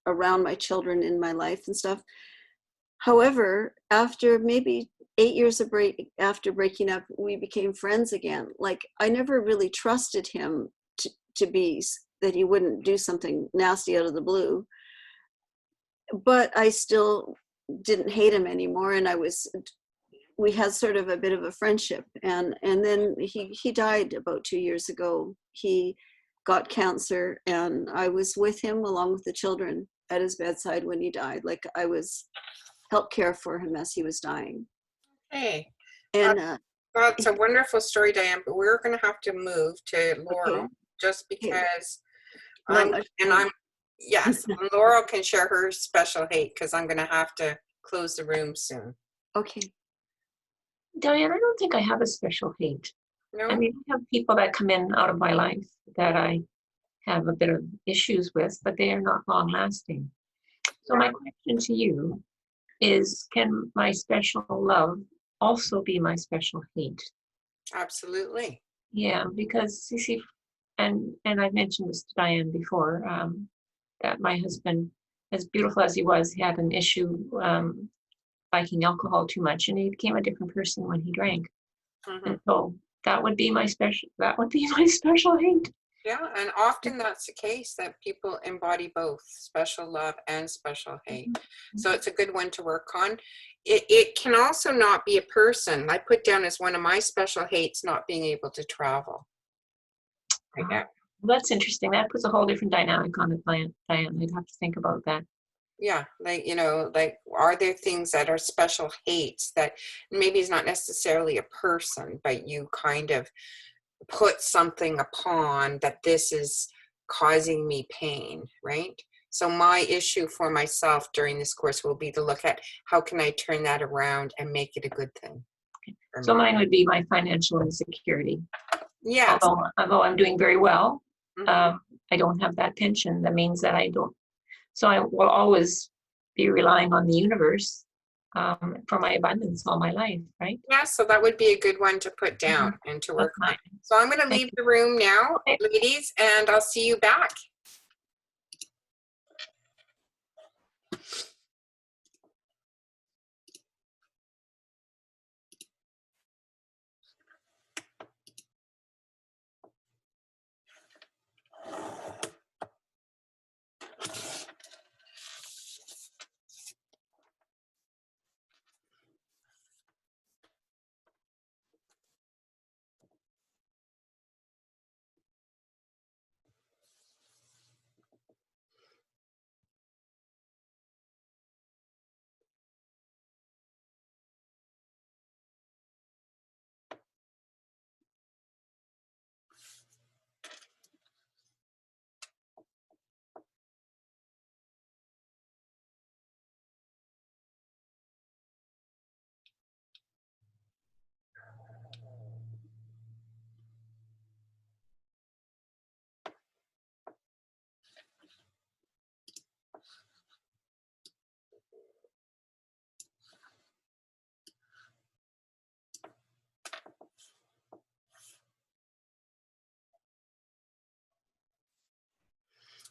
around my children in my life and stuff. However, after maybe 8 years after breaking up, we became friends again. Like, I never really trusted him to be that he wouldn't do something nasty out of the blue, but I still didn't hate him anymore. And we had sort of a bit of a friendship, and then he died about 2 years ago. He got cancer, and I was with him along with the children at his bedside when he died. Like, I helped care for him as he was dying. hey. And That's a wonderful story, Diane, but we're going to have to move to Laurel okay. just because yes, and Laurel can share her special hate because I'm going to have to close the room soon. Okay. Diane, I don't think I have a special hate. No? I mean, I have people that come in out of my life that I have a bit of issues with, but they are not long lasting. So my question to you is, can my special love also be my special hate? Absolutely. Yeah, because you see, and I've mentioned this to Diane before, that my husband, as beautiful as he was, he had an issue liking alcohol too much, and he became a different person when he drank. Mhm. And so that would be my special. That would be my special hate. Yeah, and often that's the case, that people embody both special love and special hate. So it's a good one to work on. It can also not be a person. I put down as one of my special hates not being able to travel. Right now. Well, that's interesting. That puts a whole different dynamic on the plan, Diane. I'd have to think about that. Yeah, like, you know, like, are there things that are special hates that maybe is not necessarily a person, but you kind of put something upon that this is causing me pain, right? So my issue for myself during this course will be to look at how can I turn that around and make it a good thing. for So me. mine would be my financial insecurity. Yes. Although I'm doing very well, Mhm. I don't have that pension. That means that I don't. So I will always be relying on the universe for my abundance all my life, right? Yeah, so that would be a good one to put down and to work That's on. mine. So I'm going to Thank leave the room now, Okay. ladies, and I'll see you back.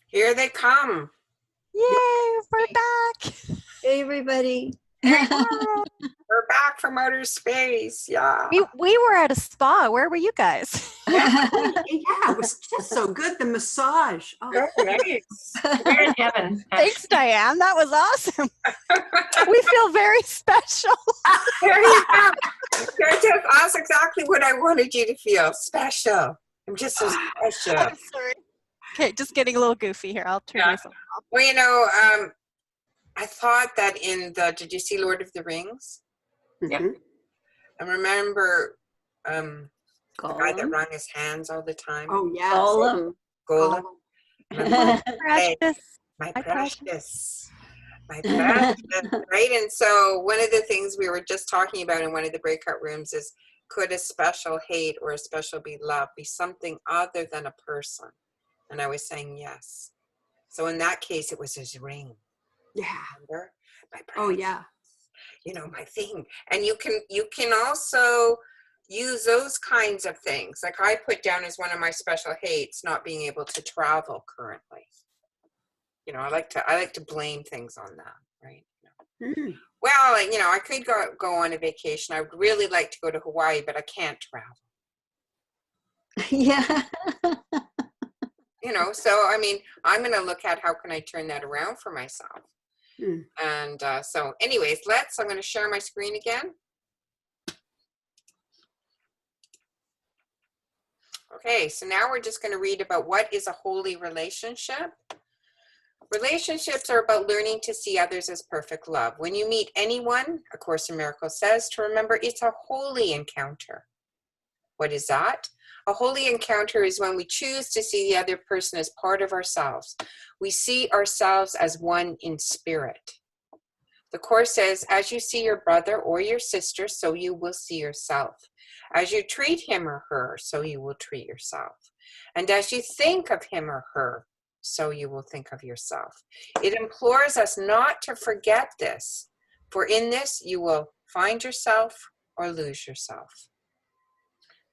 Here they come. Yay, we're back. Hey, everybody. We're back from outer space. Yeah. We were at a spa. Where were you guys? Yeah, it was just so good. The massage. Oh, Oh, nice. We're in heaven. Thanks, Diane. That was awesome. We feel very special. There you go. That's exactly what I wanted you to feel. Special. I'm just so special. I'm sorry. Okay, just getting a little goofy here. I'll turn Yeah. myself off. Well, you know, I thought that did you see Lord of the Rings? Yeah. mhm. I remember the guy that Gollum. wrung his hands all the time. Oh, yes. Gollum. Gollum. Oh, precious. My My precious. precious. My precious. Right? And so one of the things we were just talking about in one of the breakout rooms is, could a special hate or a special love be something other than a person? And I was saying yes. So in that case, it was his ring. Yeah. Remember? My Oh, precious. yeah. You know, my thing. And you can also use those kinds of things. Like I put down as one of my special hates not being able to travel currently. You know, I like to blame things on that, right? Mm. Well, you know, I could go on a vacation. I would really like to go to Hawaii, but I can't travel. Yeah. You know, so I mean, I'm going to look at how can I turn that around for myself. Mm. And so anyways, I'm going to share my screen again. Okay, so now we're just going to read about what is a holy relationship. Relationships are about learning to see others as perfect love. When you meet anyone, A Course in Miracles says, to remember it's a holy encounter. What is that? A holy encounter is when we choose to see the other person as part of ourselves. We see ourselves as one in spirit. The Course says, as you see your brother or your sister, so you will see yourself. As you treat him or her, so you will treat yourself. And as you think of him or her, so you will think of yourself. It implores us not to forget this, For in this you will find yourself or lose yourself.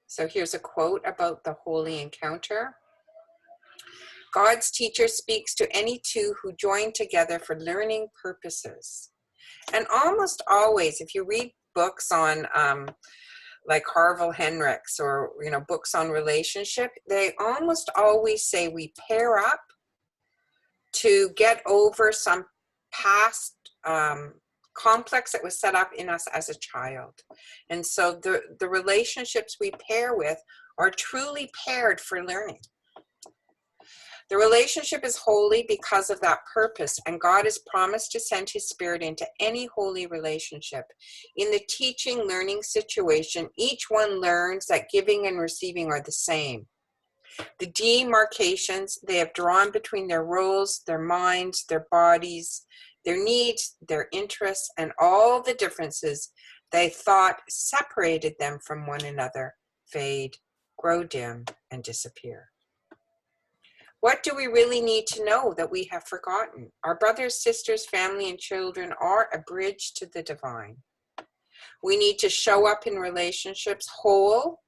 So here's a quote about the holy encounter. God's teacher speaks to any two who join together for learning purposes. And almost always, if you read books on like Harville Hendricks or books on relationship, they almost always say we pair up to get over some past complex that was set up in us as a child. And so the relationships we pair with are truly paired for learning. The relationship is holy because of that purpose, and God has promised to send his Spirit into any holy relationship. In the teaching, learning situation, each one learns that giving and receiving are the same. The demarcations they have drawn between their roles, their minds, their bodies, their needs, their interests, and all the differences they thought separated them from one another fade, grow dim, and disappear. What do we really need to know that we have forgotten? Our brothers, sisters, family, and children are a bridge to the divine. We need to show up in relationships whole,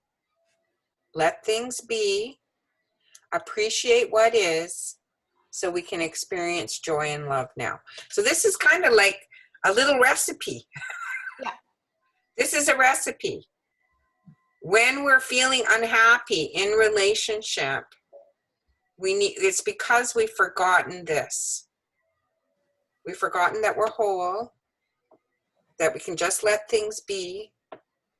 let things be, appreciate what is, so we can experience joy and love now. So this is kind of like a little recipe. Yeah. This is a recipe. When we're feeling unhappy in relationship, it's because we've forgotten this. We've forgotten that we're whole, that we can just let things be.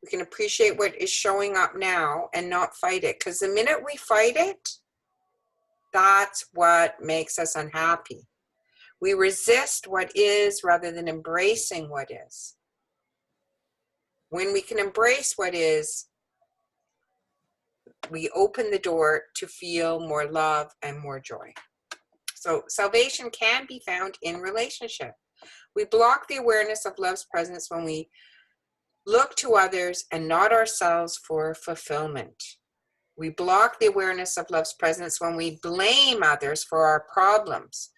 We can appreciate what is showing up now and not fight it. Because the minute we fight it, that's what makes us unhappy. We resist what is rather than embracing what is. When we can embrace what is, we open the door to feel more love and more joy. So salvation can be found in relationship. We block the awareness of love's presence when we look to others and not ourselves for fulfillment. We block the awareness of love's presence when we blame others for our problems.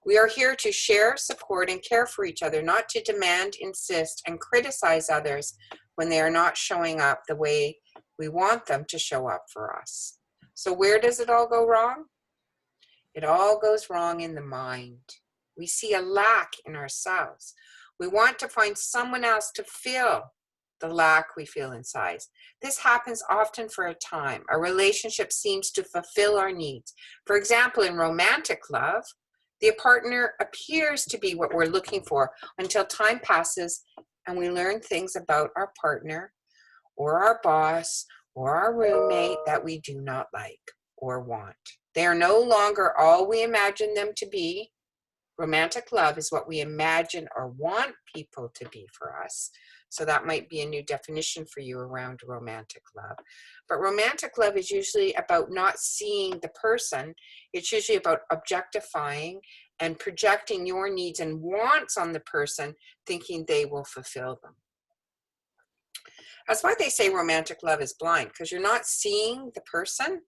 We are here to share, support, and care for each other, not to demand, insist, and criticize others when they are not showing up the way we want them to show up for us. So where does it all go wrong? It all goes wrong in the mind. We see a lack in ourselves. We want to find someone else to fill the lack we feel inside. This happens often for a time. A relationship seems to fulfill our needs. For example, in romantic love, the partner appears to be what we're looking for until time passes and we learn things about our partner or our boss or our roommate that we do not like or want. They are no longer all we imagine them to be. Romantic love is what we imagine or want people to be for us. So that might be a new definition for you around romantic love. But romantic love is usually about not seeing the person. It's usually about objectifying and projecting your needs and wants on the person, thinking they will fulfill them. That's why they say romantic love is blind, because you're not seeing the person.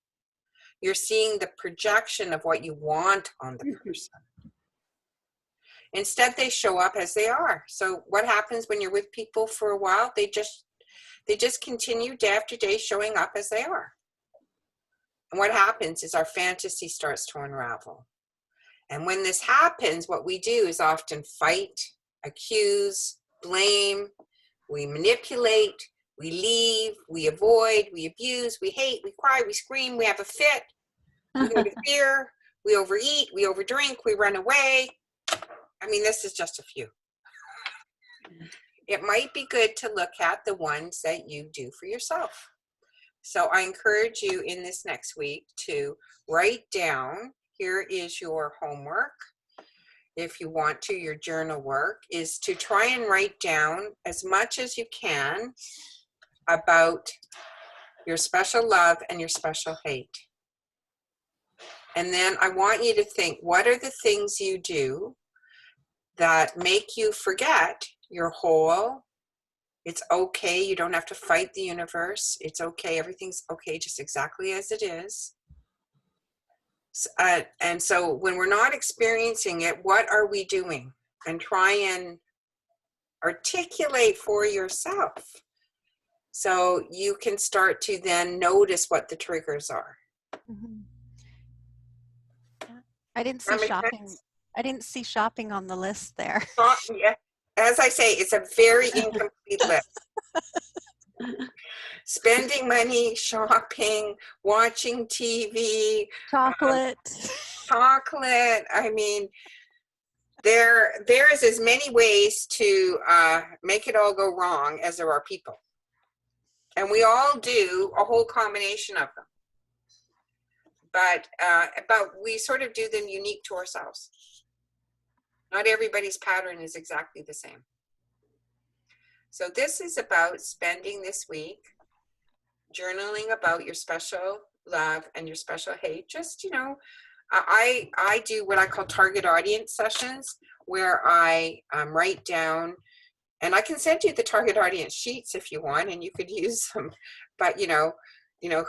You're seeing the projection of what you want on the person. Instead, they show up as they are. So what happens when you're with people for a while? They just continue day after day showing up as they are. And what happens is our fantasy starts to unravel. And when this happens, what we do is often fight, accuse, blame, we manipulate, we leave, we avoid, we abuse, we hate, we cry, we scream, we have a fit, we go to fear, we overeat, we overdrink, we run away. I mean, this is just a few. It might be good to look at the ones that you do for yourself. So I encourage you in this next week to write down, here is your homework. If you want to, your journal work is to try and write down as much as you can about your special love and your special hate. And then I want you to think, what are the things you do that make you forget you're whole? It's okay. You don't have to fight the universe. It's okay. Everything's okay just exactly as it is. And so when we're not experiencing it, what are we doing? And try and articulate for yourself. So you can start to then notice what the triggers are. Mhm. Yeah. I didn't see That makes shopping. sense? I didn't see shopping on the list there. Yeah. As I say, it's a very incomplete list. Spending money, shopping, watching TV, Chocolate. chocolate. I mean, there is as many ways to make it all go wrong as there are people. And we all do a whole combination of them. But we sort of do them unique to ourselves. Not everybody's pattern is exactly the same. So this is about spending this week journaling about your special love and your special hate. Just, you know, I do what I call target audience sessions, where I write down, and I can send you the target audience sheets if you want, and you could use them. But you know,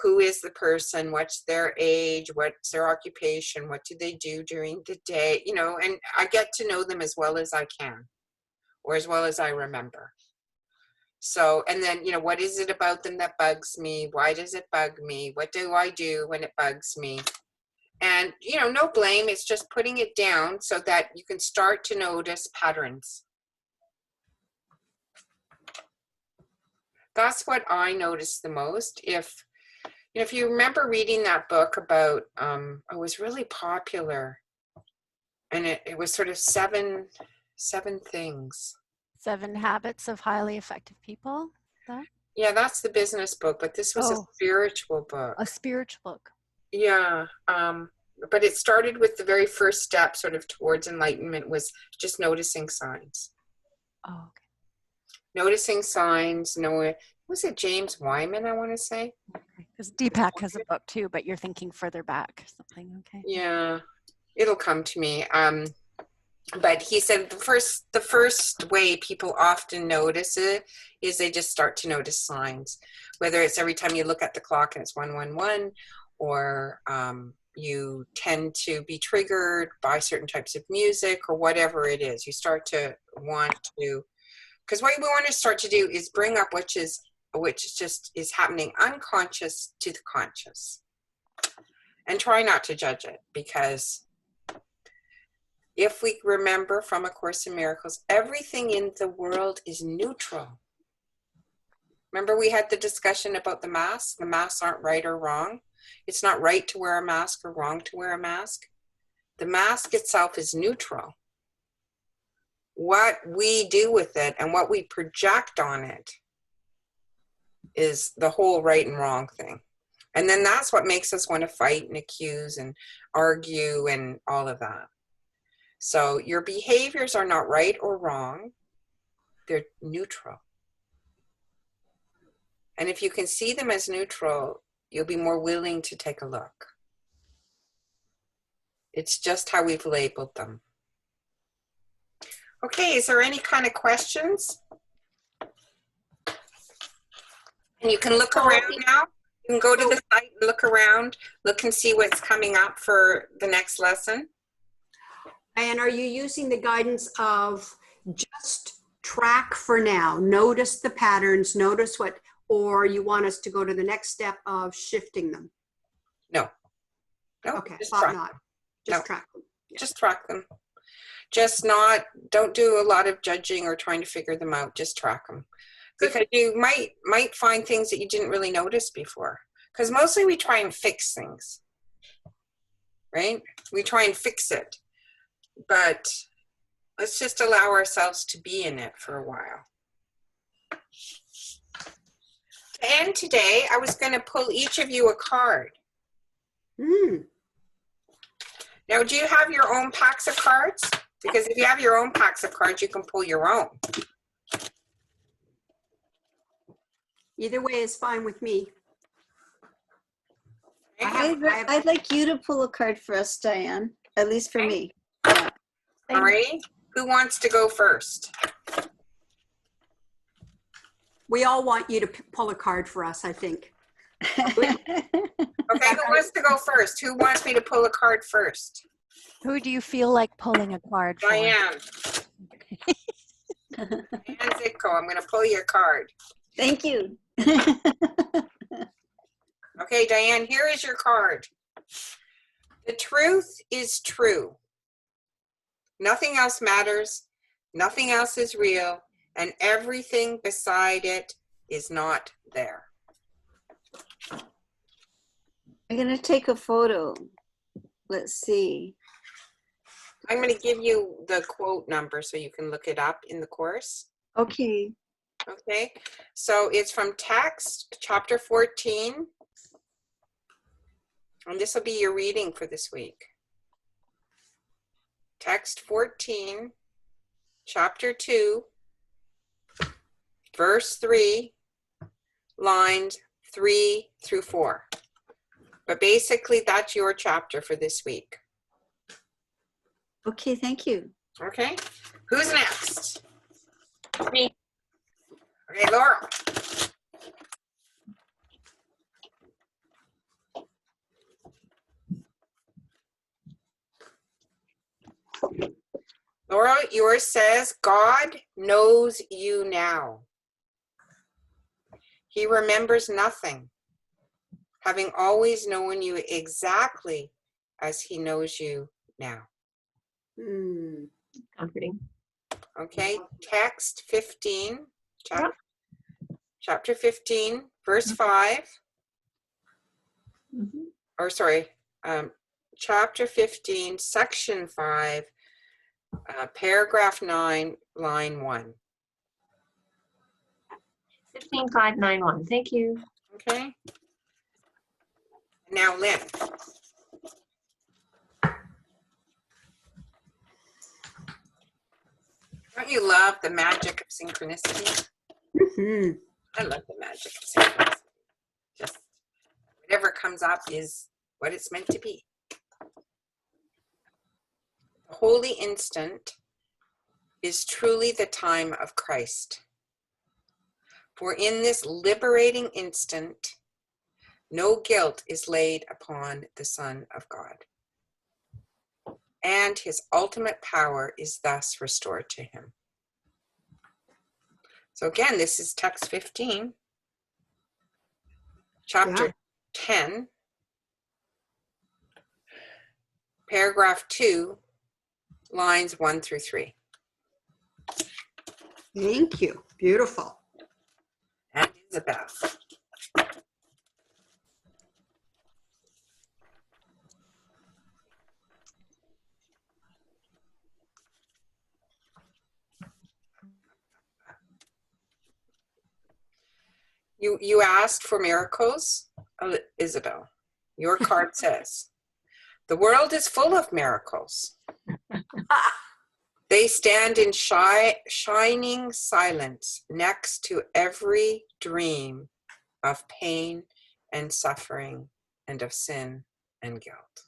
who is the person, what's their age, what's their occupation, what do they do during the day, you know, and I get to know them as well as I can, or as well as I remember. So, and then, you know, what is it about them that bugs me? Why does it bug me? What do I do when it bugs me? And, you know, no blame, it's just putting it down so that you can start to notice patterns. That's what I noticed the most. If you remember reading that book about, it was really popular, and it was sort of seven things. 7 Habits of Highly Effective People. That? Yeah, that's the business book, but this was a spiritual book. A spiritual book. Yeah, but it started with the very first step sort of towards enlightenment was just noticing signs. Oh, okay. Noticing signs, was it James Wyman, I want to say? Because Deepak has a book too, but you're thinking further back, something, okay. Yeah, it'll come to me. But he said the first way people often notice it is they just start to notice signs, whether it's every time you look at the clock and it's 111, or you tend to be triggered by certain types of music, or whatever it is. You start to want to, because what we want to start to do is bring up which just is happening unconscious to the conscious, and try not to judge it, because if we remember from A Course in Miracles, everything in the world is neutral. Remember we had the discussion about the masks? The masks aren't right or wrong. It's not right to wear a mask or wrong to wear a mask. The mask itself is neutral. What we do with it and what we project on it is the whole right and wrong thing. And then that's what makes us want to fight and accuse and argue and all of that. So your behaviors are not right or wrong. They're neutral. And if you can see them as neutral, you'll be more willing to take a look. It's just how we've labeled them. Okay, is there any kind of questions? And you can look around now. You can go to the site and look around, look and see what's coming up for the next lesson. And are you using the guidance of just track for now? Notice the patterns, notice what, or you want us to go to the next step of shifting them? No. Okay, just thought track not. them. Just No. track them. Yeah. Just track them. Don't do a lot of judging or trying to figure them out. Just track them. Because you might find things that you didn't really notice before. Because mostly we try and fix things, right? We try and fix it. But let's just allow ourselves to be in it for a while. To end today, I was going to pull each of you a card. Now, do you have your own packs of cards? Because if you have your own packs of cards, you can pull your own. Either way is fine with me. I'd like you to pull a card for us, Diane, at least for me. Yeah. All right. Who wants to go first? We all want you to pull a card for us, I think. Okay, who wants to go first? Who wants me to pull a card first? Who do you feel like pulling a card for? Diane. Diane Zitko, I'm going to pull your card. Thank you. Okay, Diane, here is your card. The truth is true. Nothing else matters. Nothing else is real. And everything beside it is not there. I'm going to take a photo. Let's see. I'm going to give you the quote number so you can look it up in the course. Okay. Okay, so it's from text, chapter 14. And this will be your reading for this week. Text 14, chapter 2, verse 3, lines 3 through 4. But basically, that's your chapter for this week. Okay, thank you. Okay, who's next? Me. Okay, Laurel. Laurel, yours says, God knows you now. He remembers nothing, having always known you exactly as he knows you now. Hmm. Comforting. Okay, text 15, Yep. chapter 15, verse 5, Mhm. or sorry, chapter 15, section 5, paragraph 9, line 1. 15591. Thank you. Okay. Now, Lynn. Don't you love the magic of synchronicity? Mhm. I love the magic of synchronicity. Just whatever comes up is what it's meant to be. The holy instant is truly the time of Christ. For in this liberating instant, no guilt is laid upon the Son of God, and his ultimate power is thus restored to him. So again, this is text 15, chapter 10, paragraph 2, lines 1 through 3. Thank you. Beautiful. And Isabel. You asked for miracles, Isabel. Your card says, the world is full of miracles. They stand in shining silence next to every dream of pain and suffering and of sin and guilt.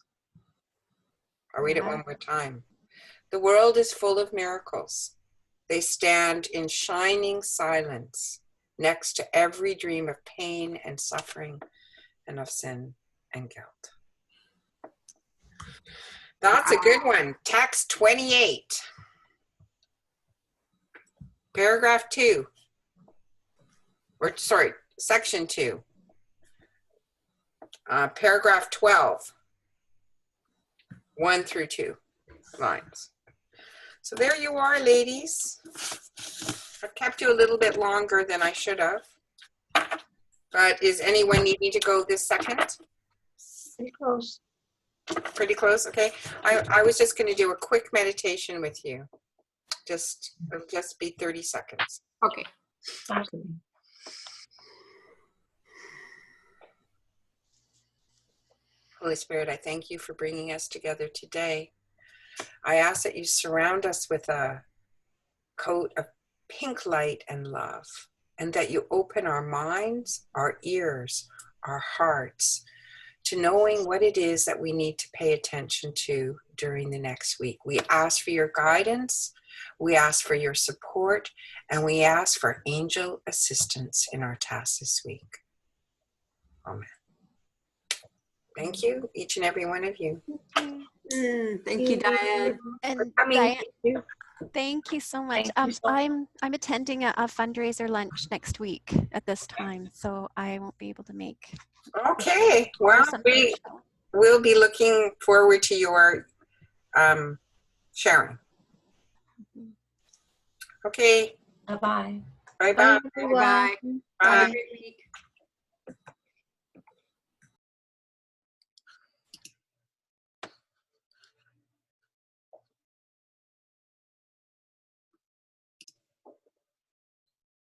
I'll read it one more time. The world is full of miracles. They stand in shining silence next to every dream of pain and suffering and of sin and guilt. That's a good one. Text 28. Paragraph 2. Or sorry, section 2. Paragraph 12. 1 through 2 lines. So there you are, ladies. I've kept you a little bit longer than I should have. But is anyone needing to go this second? Pretty close. Pretty close, okay. I was just going to do a quick meditation with you. It'll just be 30 seconds. Okay. Absolutely. Holy Spirit, I thank you for bringing us together today. I ask that you surround us with a coat of pink light and love, and that you open our minds, our ears, our hearts to knowing what it is that we need to pay attention to during the next week. We ask for your guidance, we ask for your support, and we ask for angel assistance in our tasks this week. Amen. Thank you, each and every one of you. Thank you, Diane. And I mean, Diane, Thank you so much. Thank you so much. I'm attending a fundraiser lunch next week at this time, so I won't be able to make Okay, well, something. we'll be looking forward to your sharing. Okay, Bye-bye. bye-bye. Bye, everyone. Bye. Have Bye. a great week.